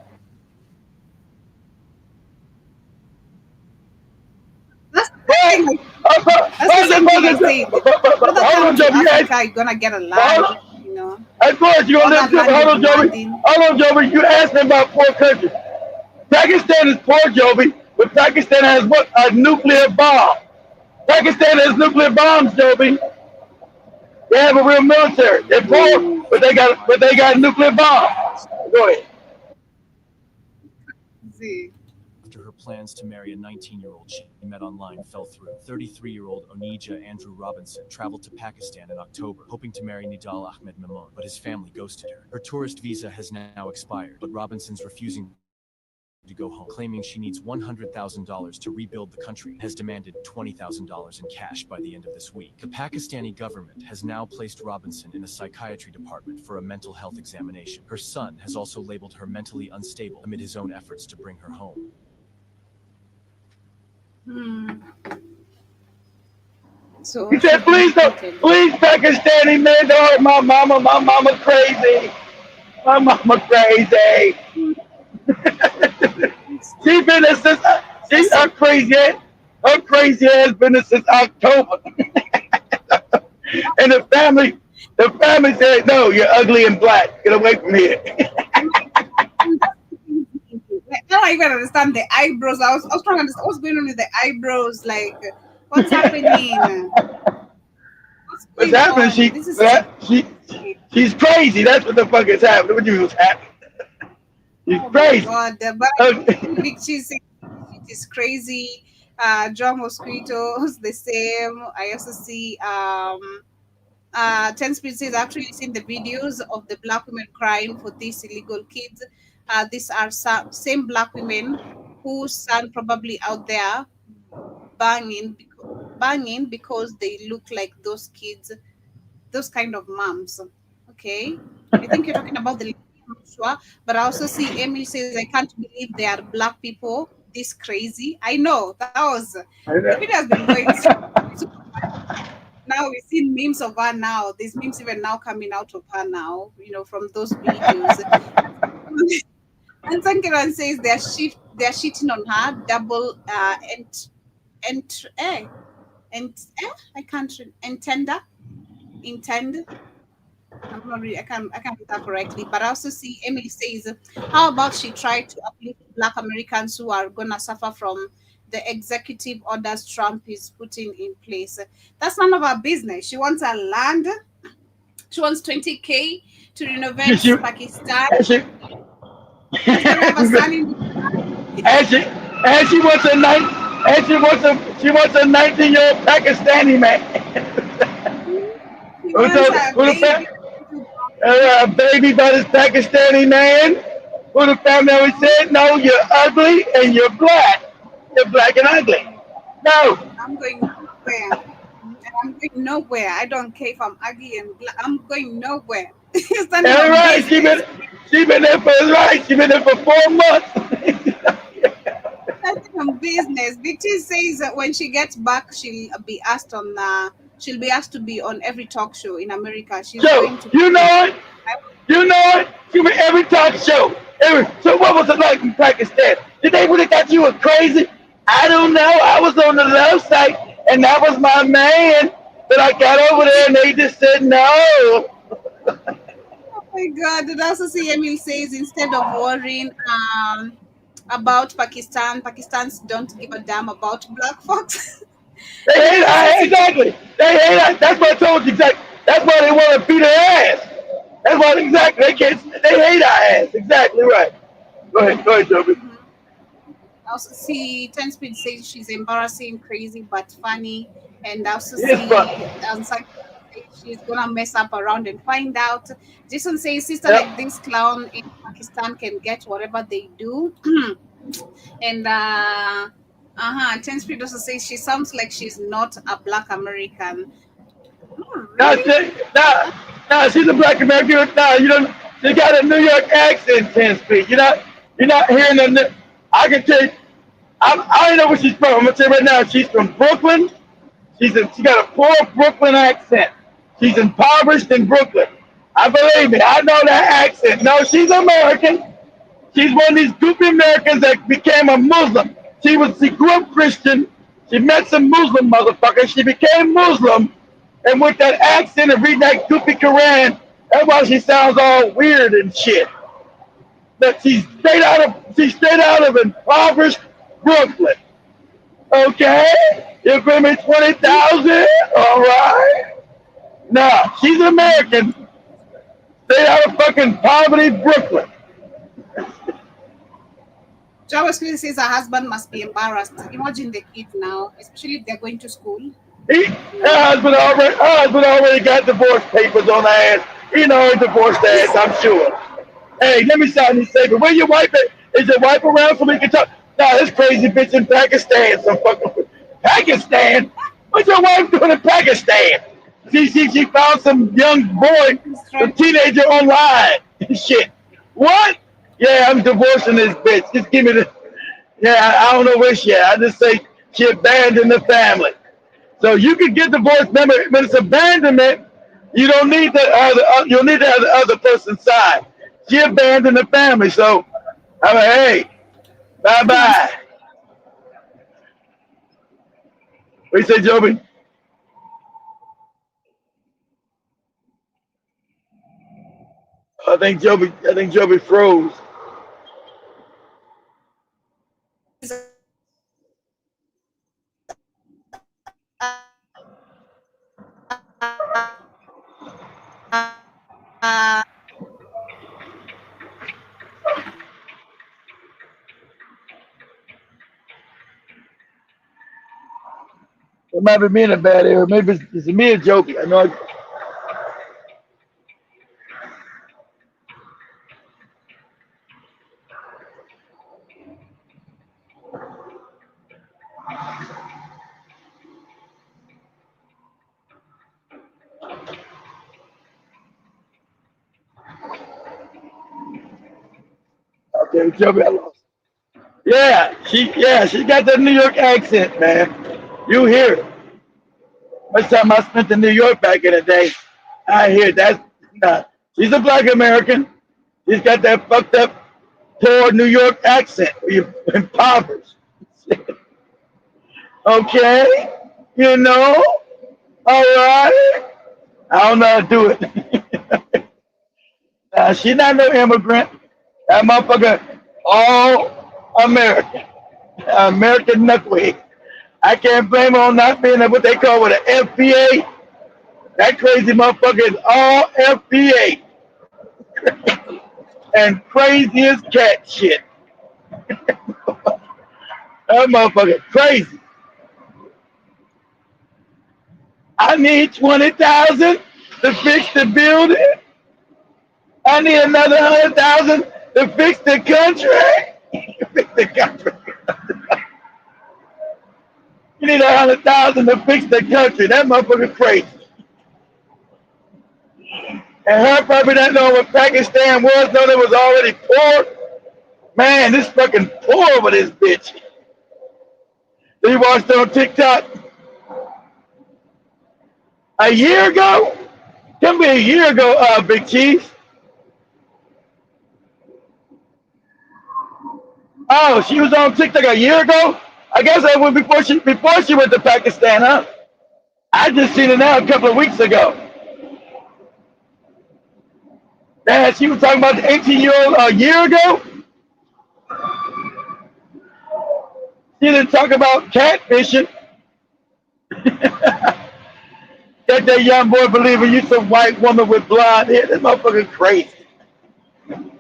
Speaker 2: That's the
Speaker 1: But,
Speaker 2: same thing. That's the
Speaker 1: hold
Speaker 2: same thing I said. Rather come
Speaker 1: on,
Speaker 2: to
Speaker 1: Joey.
Speaker 2: Africa, you're gonna get a
Speaker 1: Hold
Speaker 2: land,
Speaker 1: on. Of course, you're
Speaker 2: all
Speaker 1: gonna live
Speaker 2: that
Speaker 1: too.
Speaker 2: land
Speaker 1: Hold
Speaker 2: you'll
Speaker 1: on,
Speaker 2: be
Speaker 1: Joey.
Speaker 2: landing.
Speaker 1: Hold on, Joey. You asked me about poor countries. Pakistan is poor, Joby, but Pakistan has what? A nuclear bomb. Pakistan has nuclear bombs, Joby. They have a real military. They're poor, but they got a nuclear bomb. Go ahead.
Speaker 2: See.
Speaker 18: After her plans to marry a 19-year-old she met online fell through. 33-year-old Onija Andrew Robinson traveled to Pakistan in October, hoping to marry Nidal Ahmed Mamoon, but his family ghosted her. Her tourist visa has now expired, but Robinson's refusing to go home, claiming she needs $100,000 to rebuild the country and has demanded $20,000 in cash by the end of this week. The Pakistani government has now placed Robinson in a psychiatry department for a mental health examination. Her son has also labeled her mentally unstable amid his own efforts to bring her home.
Speaker 2: So
Speaker 1: He said, please don't, please Pakistani man, don't hurt my mama. My mama crazy. My mama crazy. She been there since, her crazy ass been there since October. And the family said, no, you're ugly and black. Get away from here.
Speaker 2: I don't even understand the eyebrows. I was trying to understand what's going on with the eyebrows. Like, what's happening? What's
Speaker 1: What's
Speaker 2: going
Speaker 1: happening?
Speaker 2: on? This is so
Speaker 1: She's crazy. That's what the fuck is happening. What you was happening? She's
Speaker 2: oh my
Speaker 1: crazy.
Speaker 2: god. But big cheese is crazy. John Mosquitoes the same. I also see 10 Speed says actually seen the videos of the black women crying for these illegal kids. These are same black women whose son probably out there banging because they look like those kids, those kind of moms. Okay. I think you're talking about the I'm not sure, but I also see Emily says, I can't believe they are black people this crazy. I know that was the video has been going super. Now we've seen memes of her now. There's memes even now coming out of her now, from those videos. And Sankiran says they're cheating on her, double and I can't intend. I'm not really, I can't read that correctly. But I also see Emily says, how about she try to uplift Black Americans who are gonna suffer from the executive orders Trump is putting in place? That's none of our business. She wants her land. She wants 20K to
Speaker 1: She,
Speaker 2: renovate
Speaker 1: she,
Speaker 2: Pakistan.
Speaker 1: and she,
Speaker 2: She's gonna have a son in
Speaker 1: and she, and she wants a night, and she wants a 19-year-old Pakistani man.
Speaker 2: She
Speaker 1: Who's
Speaker 2: wants
Speaker 1: a,
Speaker 2: her
Speaker 1: who the
Speaker 2: baby.
Speaker 1: fa- baby by this Pakistani man? Who the family always said, no, you're ugly and you're black. You're black and ugly. No.
Speaker 2: I'm going nowhere. And I'm going nowhere. I don't care if I'm ugly and black. I'm going nowhere. Standing
Speaker 1: All
Speaker 2: on
Speaker 1: right,
Speaker 2: business.
Speaker 1: she been there for right. She been there for 4 months.
Speaker 2: Standing on business. BT says that when she gets back, she'll be asked to be on every talk show in America. She's
Speaker 1: So
Speaker 2: going to
Speaker 1: you
Speaker 2: prove.
Speaker 1: know it. You know it. You been every talk show. So what was it like in Pakistan? Did they really thought you were crazy? I don't know. I was on the left side, and that was my man. But I got over there, and they just said no.
Speaker 2: Oh my God. Did I also see Emil says instead of worrying about Pakistans don't give a damn about black folks.
Speaker 1: They
Speaker 2: And
Speaker 1: hate
Speaker 2: I also
Speaker 1: her.
Speaker 2: see
Speaker 1: Exactly. They hate her. That's what I told you. Exactly. That's why they want to beat her ass. That's why exactly they can't. They hate our ass. Exactly right. Go ahead, Joby.
Speaker 2: I also see Ten Speed says she's embarrassing, crazy, but funny. And I also
Speaker 1: It's fun.
Speaker 2: see Saki says she's gonna mess up around and find out. Jason says sister
Speaker 1: Yep.
Speaker 2: like this clown in Pakistan can get whatever they do. And Ten Speed also says she sounds like she's not a black American. Oh,
Speaker 1: Now,
Speaker 2: really?
Speaker 1: she's a black American. Now, you don't. She got a New York accent, 10 speed. You're not hearing the. I can tell you. I don't know where she's from. I'm gonna tell you right now. She's from Brooklyn. She got a poor Brooklyn accent. She's impoverished in Brooklyn. I believe me. I know that accent. No, she's American. She's one of these goofy Americans that became a Muslim. She grew up Christian. She met some Muslim motherfuckers. She became Muslim, and with that accent and reading that goofy Quran, that's why she sounds all weird and shit. But she's straight out of impoverished Brooklyn. Okay, you give me 20,000. All right. Nah, she's an American. Straight out of fucking poverty, Brooklyn.
Speaker 2: Java Screen says her husband must be embarrassed. Imagine the kids now, especially if they're going to school.
Speaker 1: Her husband already got divorce papers on her ass. He know he divorced her ass, I'm sure. Hey, let me sound you say, but where your wife at? Is your wife around so we can talk? Nah, this crazy bitch in Pakistan. Some fucking Pakistan? What's your wife doing in Pakistan? She found some young boy, some teenager online. Shit. What? Yeah, I'm divorcing this bitch. Just give me the. Yeah, I don't know where she at. I just say she abandoned the family. So you can get divorced. Remember, when it's abandonment, you don't need you'll need to have the other person's side. She abandoned the family, so I'm like, hey, bye bye. What you say, Joby? I think Joby froze. It might be me in a bad area. Maybe it's me or Joby. I know. Okay, Joby, I lost. Yeah, she got that New York accent, man. You hear it. Much time I spent in New York back in the day, I hear that's not. She's a black American. She's got that fucked up, poor New York accent where you're impoverished. Okay? You know? All right? I don't know how to do it. She's not no immigrant. That motherfucker all American. American knucklehead. I can't blame her on not being what they call with an FBA. That crazy motherfucker is all FBA. And crazy as cat shit. That motherfucker crazy. I need 20,000 to fix the building. I need another 100,000 to fix the country. Fix the country. You need 100,000 to fix the country. That motherfucker crazy. And her probably not know what Pakistan was. No, it was already poor. Man, this fucking poor with this bitch. You watched on TikTok a year ago? Can be a year ago, Big Cheese. Oh, she was on TikTok a year ago? I guess that was before she went to Pakistan, huh? I just seen it now a couple of weeks ago. Man, she was talking about the 18-year-old a year ago. She didn't talk about catfishing. That young boy believing you some white woman with blonde hair. This motherfucker crazy. I'm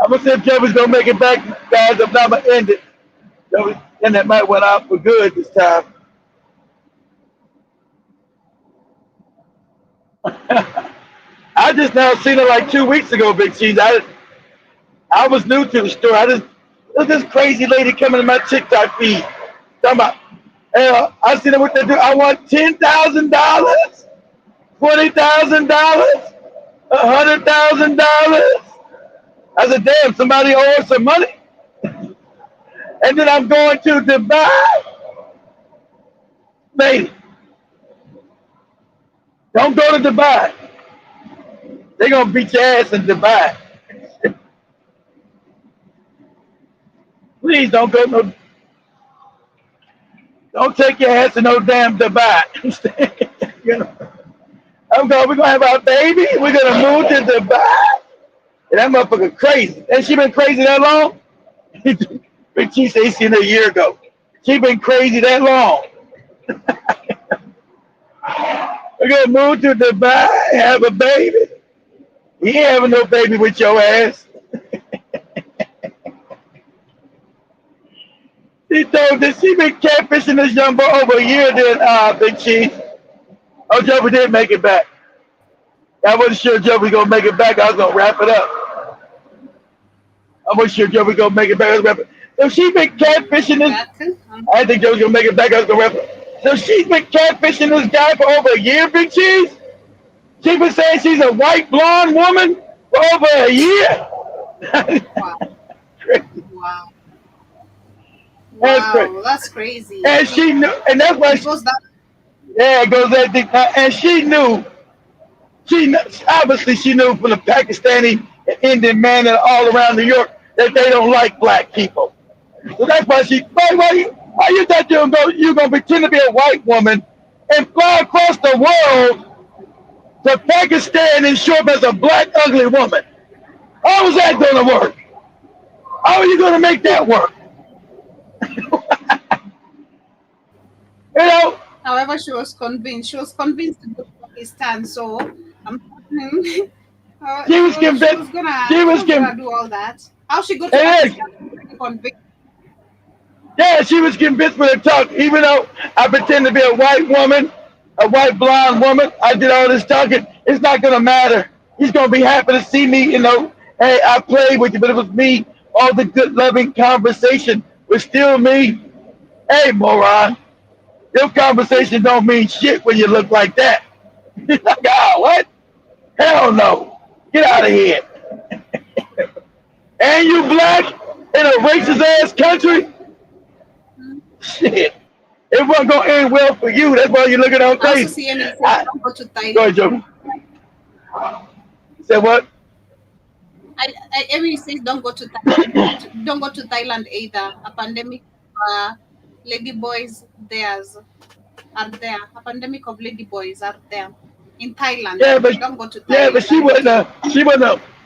Speaker 1: gonna see if Joey's gonna make it back, guys. If not, I'm gonna end it. Joey, and that might went out for good this time. I just now seen it like 2 weeks ago, Big Cheese. I was new to the story. There's this crazy lady coming to my TikTok feed. Talking about, hey, I seen it what they do. I want $10,000, $20,000, $100,000. I said, damn, somebody owes some money. And then I'm going to Dubai. Lady, don't go to Dubai. They're going to beat your ass in Dubai. Please don't go no. Don't take your ass to no damn Dubai. You know, we're gonna have our baby. We're gonna move to Dubai. And that motherfucker crazy. And she been crazy that long? But she said she seen her a year ago. She been crazy that long. We're gonna move to Dubai, have a baby. You ain't having no baby with your ass. She told that she been catfishing this young boy over a year then, Big Cheese. Oh, Joey did make it back. I wasn't sure Joey was gonna make it back. I was gonna wrap it up. I wasn't sure Joey was gonna make it back. I was wrap it. So she been catfishing this. I didn't think Joey was gonna make it back. I was gonna wrap it. So she's been catfishing this guy for over a year, Big Cheese. She been saying she's a white blonde woman for over a year.
Speaker 2: Wow. Wow. Wow, that's crazy.
Speaker 1: And she knew, and that's why she, yeah, it goes that deep. And she knew, obviously she knew from the Pakistani and Indian man that all around New York that they don't like black people. So that's why why you thought you're gonna pretend to be a white woman and fly across the world to Pakistan and show up as a black ugly woman? How is that gonna work? How are you gonna make that work? You know.
Speaker 2: However, she was convinced. She was convinced to go to Pakistan. So I'm
Speaker 1: she was convinced.
Speaker 2: She was gonna do all that. How she go to Pakistan? Convinced.
Speaker 1: Yeah, she was convinced with her talk. Even though I pretend to be a white woman, a white blonde woman, I did all this talking. It's not gonna matter. He's gonna be happy to see me. You know, hey, I played with you, but it was me. All the good, loving conversation was still me. Hey, moron. Your conversation don't mean shit when you look like that. Like, oh, what? Hell no. Get out of here. And you black in a racist ass country? Shit. it wasn't gonna end well for you. That's why you're looking all
Speaker 2: I also
Speaker 1: crazy.
Speaker 2: see Emily says
Speaker 1: I,
Speaker 2: don't go to
Speaker 1: go
Speaker 2: Thailand.
Speaker 1: ahead, Joe. Say what?
Speaker 2: Emily says don't go to Thailand. Don't go to Thailand either. A pandemic, uh, lady boys theirs are there. A pandemic of lady boys are there in Thailand.
Speaker 1: Yeah, but
Speaker 2: Don't go to
Speaker 1: yeah, but
Speaker 2: Thailand. I hate you.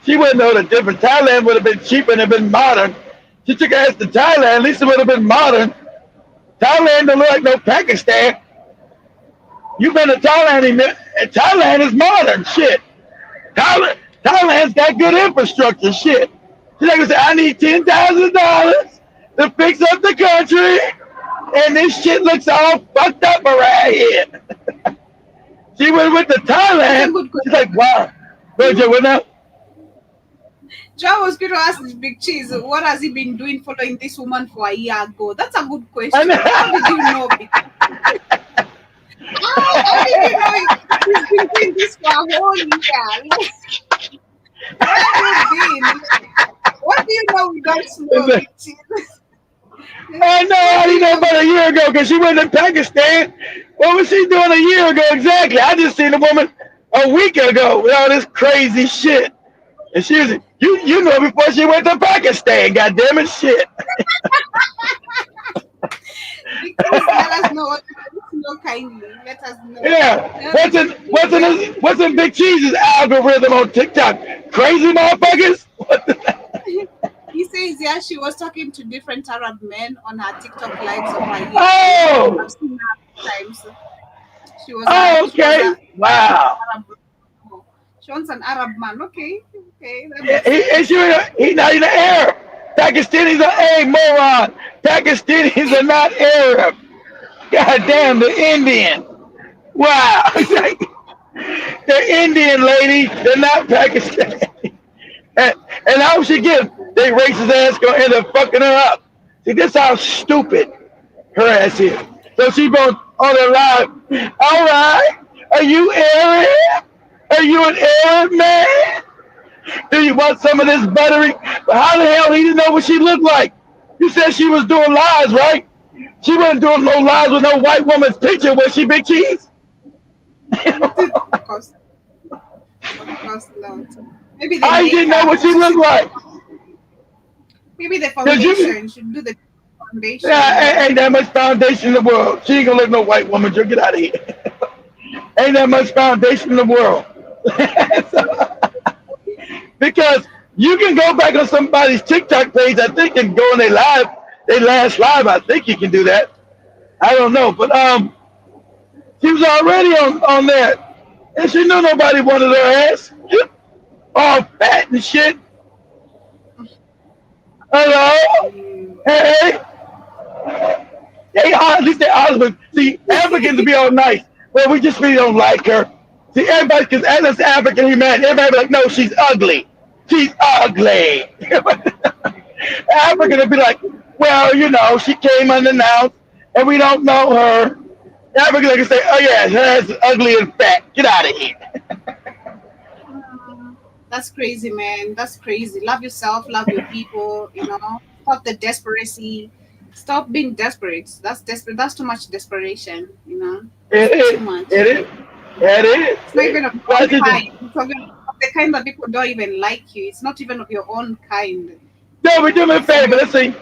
Speaker 1: she wouldn't know the difference. Thailand would have been cheaper and have been modern. She took her ass to Thailand. At least it would have been modern. Thailand don't look like no Pakistan. You been to Thailand and Thailand is modern. Shit. Thailand's got good infrastructure. Shit. She's like, I need $10,000 to fix up the country, and this shit looks all fucked up around here. She went to
Speaker 2: That's a
Speaker 1: Thailand.
Speaker 2: good
Speaker 1: She's like,
Speaker 2: question.
Speaker 1: wow. Go, Joe, what now?
Speaker 2: Joe was going to ask this big cheese, what has he been doing following this woman for a year ago? That's a good question. How did you know? How did you know he's been doing this for a whole year? Where have you been? What do you know we don't know, big cheese?
Speaker 1: I know. I didn't know about a year ago because she went to Pakistan. What was she doing a year ago exactly? I just seen the woman a week ago with all this crazy shit. And she was, you know before she went to Pakistan, goddamn it, shit.
Speaker 2: Because let us know what you know kindly. Let us know.
Speaker 1: Yeah. What's in Big Cheese's algorithm on TikTok? Crazy motherfuckers?
Speaker 2: He says, yeah, she was talking to different Arab men on her TikTok lives over a year ago.
Speaker 1: Oh!
Speaker 2: I've seen her times. She was
Speaker 1: okay. Wow.
Speaker 2: Arab. She wants an Arab man. Okay. That
Speaker 1: Yeah,
Speaker 2: makes sense.
Speaker 1: he's not even Arab. Pakistanis are a moron. Pakistanis are not Arab. God damn, the Indian. Wow. They're Indian, lady. They're not Pakistani. And how she get they racist ass gonna end up fucking her up. See, this how stupid her ass is. So she goes on her live. All right, are you Arab? Are you an Arab man? Do you want some of this buttery? But how the hell he didn't know what she looked like? You said she was doing lies, right? She wasn't doing no lies with no white woman's picture, was she, Big Cheese?
Speaker 2: Of course not. Maybe the
Speaker 1: I didn't know
Speaker 2: makeup.
Speaker 1: what she looked like.
Speaker 2: Maybe the foundation should do the foundation.
Speaker 1: Yeah, ain't that much foundation in the world. She ain't gonna let no white woman just get out of here. Ain't that much foundation in the world. Because you can go back on somebody's TikTok page, I think, and go on they last live. I think you can do that. I don't know, but she was already on that, and she knew nobody wanted her ass, all fat and shit. Hello, hey, at least they honest. But see, Africans be all nice. Well, we just really don't like her. See, everybody, because as us African humanity, everybody be like, no, she's ugly. She's ugly. African would be like, well, you know, she came unannounced, and we don't know her. African can say, oh yeah, her ass is ugly and fat. Get out of here.
Speaker 2: That's crazy, man. That's crazy. Love yourself, love your people, Stop the desperacy. Stop being desperate. That's desperate. That's too much desperation, It's too much.
Speaker 1: It is.
Speaker 2: It's not even of your own kind. It's of the kind that people don't even like you. It's not even of your own kind.
Speaker 1: No, but do me a favor. Let's see.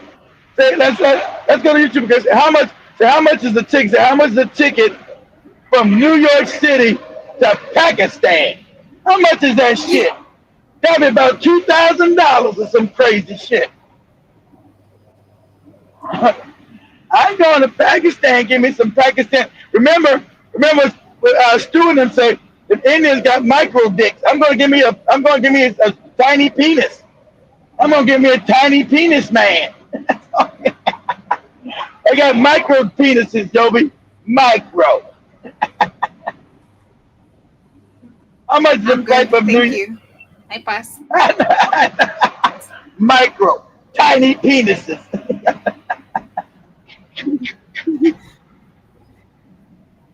Speaker 1: Let's go to YouTube because how much is the ticket? How much is the ticket from New York City to Pakistan? How much is that shit? That'd be about $2,000 or some crazy shit. I'm going to Pakistan. Give me some Pakistan. Remember what Stu and them say. If Indians got micro dicks, I'm going to give me a tiny penis. I'm going to give me a tiny penis man. I got micro penises, Joby. Micro. How much is the flight from New York?
Speaker 2: You. I pass.
Speaker 1: Micro. Tiny penises.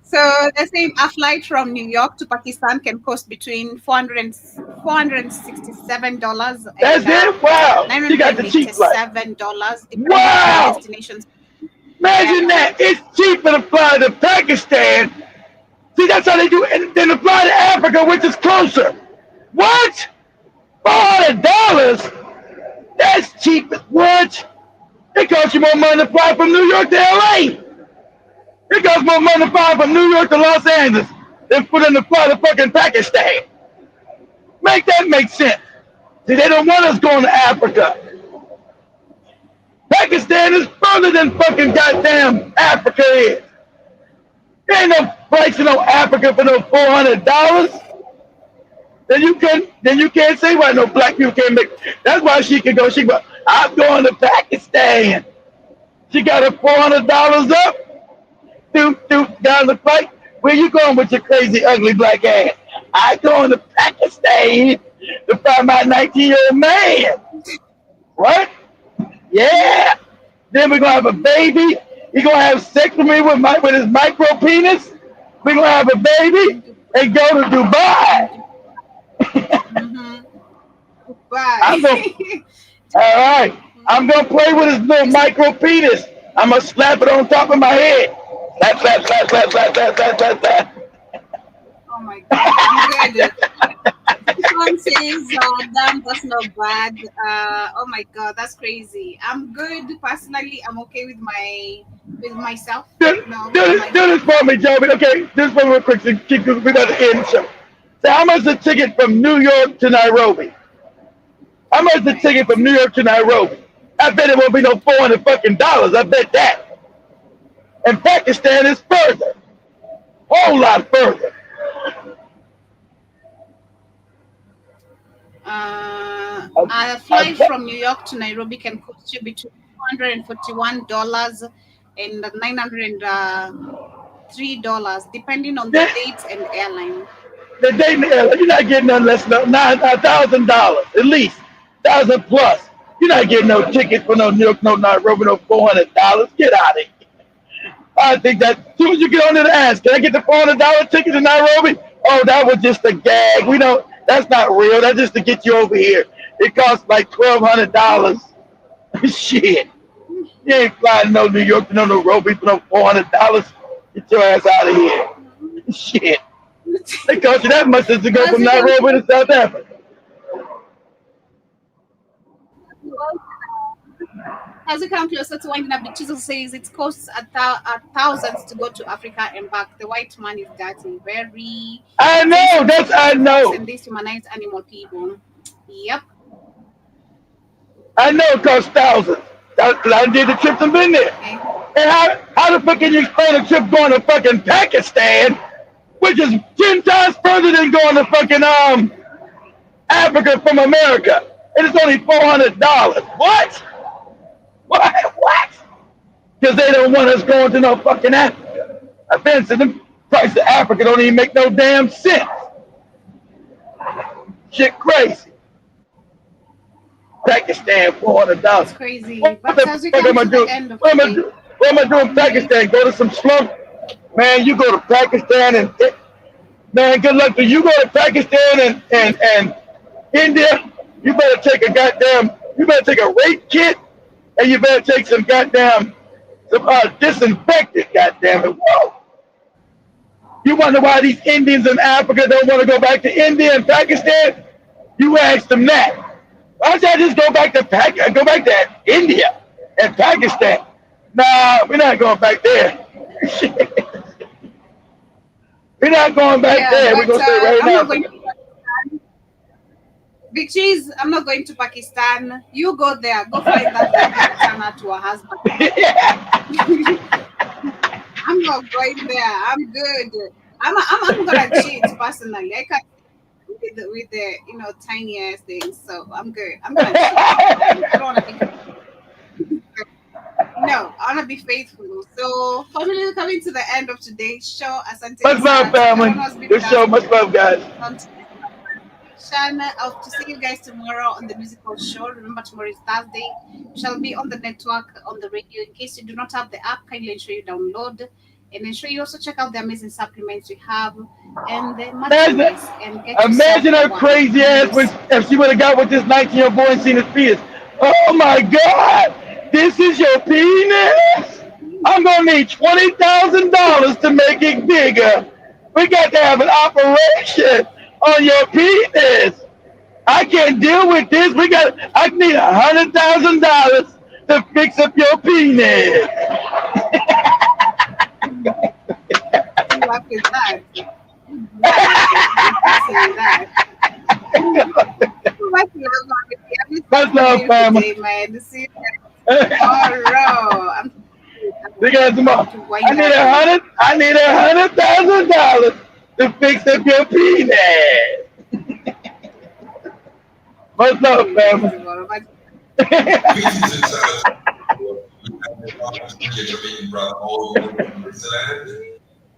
Speaker 2: So they're saying a flight from New York to Pakistan can cost between $467
Speaker 1: That's it? Wow. You got the cheap flight.
Speaker 2: $987
Speaker 1: Wow.
Speaker 2: destinations.
Speaker 1: Imagine that. It's cheaper to Pakistan. See, that's how they do it. And then to fly to Africa, which is closer. What? $400? That's cheap. What? It costs you more money to fly from New York to LA. It costs more money to fly from New York to Los Angeles than for them to fly to fucking Pakistan. Make that make sense. See, they don't want us going to Africa. Pakistan is further than fucking goddamn Africa is. There ain't no price in no Africa for no $400. Then you can't say why no black people can't make. That's why she can go. She go. I'm going to Pakistan. She got her $400 up. Doot down the fight. Where you going with your crazy ugly black ass? I going to Pakistan to find my 19-year-old man. What? Yeah. Then we're gonna have a baby. He gonna have sex with me with his micro penis. We're gonna have a baby and go to Dubai. I'm gonna, all right. I'm gonna play with his little micro penis. I'm gonna slap it on top of my head. Slap, slap, slap, slap, slap, slap, slap, slap, slap.
Speaker 2: Oh my god, I'm good. This one says, damn, that's not bad. Oh my god, that's crazy. I'm good personally. I'm okay with myself.
Speaker 1: Do this for me, Joby. Okay, this for me real quick. So we got to end the show. So how much is the ticket from New York to Nairobi? How much is the ticket from New York to Nairobi? I bet it won't be no $400 fucking dollars. I bet that. And Pakistan is further, whole lot further.
Speaker 2: A flight from New York to Nairobi can cost you between $241 and $903, depending on the dates and airline.
Speaker 1: The date and the airline, you're not getting none less than $1,000 at least, 1,000 plus. You're not getting no ticket for no New York, no Nairobi, no $400. Get out of here. I think that as soon as you get on there to ask, can I get the $400 ticket to Nairobi? Oh, that was just a gag. We don't. That's not real. That's just to get you over here. It costs like $1,200. Shit. You ain't flying no New York to no Nairobi for no $400. Get your ass out of here. Shit. It cost you that much just to go from Nairobi to South Africa.
Speaker 2: As we come closer to winding up, the chisel says it costs thousands to go to Africa and back. The white man is dirty. Very.
Speaker 1: I know. I know.
Speaker 2: And dehumanize animal people. Yep.
Speaker 1: I know it costs thousands. I did the trips and been there. Okay. And how the fuck can you explain a trip going to fucking Pakistan, which is 10 times further than going to fucking Africa from America, and it's only $400? What? What? Because they don't want us going to no fucking Africa. Offensive, the price of Africa don't even make no damn sense. Shit crazy. Pakistan, $400.
Speaker 2: That's crazy. What the fuck am I doing?
Speaker 1: What am I doing in Pakistan? Go to some slum? Man, you go to Pakistan and man, good luck to you. You go to Pakistan and India, you better take a rape kit. And you better take some disinfectant, goddamn it. Whoa. You wonder why these Indians in Africa don't want to go back to India and Pakistan? You ask them that. Why don't y'all just go back to India and Pakistan? Nah, we're not going back there. We're not going back there. We're going to stay right now.
Speaker 2: Big Cheese, I'm not going to Pakistan. You go there. Go find that Pakistana to her husband. I'm not going there. I'm good. I'm gonna cheat personally. I can't with the tiny ass things. So I'm good. I'm gonna cheat. I don't want to be. No, I want to be faithful. So finally, we're coming to the end of today's show. Asante.
Speaker 1: Much love, family. This show, much love, guys.
Speaker 2: I hope to see you guys tomorrow on the musical show. Remember, tomorrow is Thursday. We shall be on the network, on the radio. In case you do not have the app, kindly ensure you download and ensure you also check out the amazing supplements we have and the merchandise.
Speaker 1: Imagine her crazy ass if she would have got with this 19-year-old boy and seen his penis. Oh my God! This is your penis? I'm gonna need $20,000 to make it bigger. We got to have an operation on your penis. I can't deal with this. I need $100,000 to fix up your penis.
Speaker 2: Good luck with that. Good luck with fixing that. Much love, Mommy. I'm just
Speaker 1: Much
Speaker 2: having a
Speaker 1: love,
Speaker 2: beautiful
Speaker 1: family.
Speaker 2: day, man. See you tomorrow. I'm
Speaker 1: They got some more.
Speaker 2: to wind down.
Speaker 1: I need $100,000 to fix up your penis. Much love, family.
Speaker 19: All over Switzerland.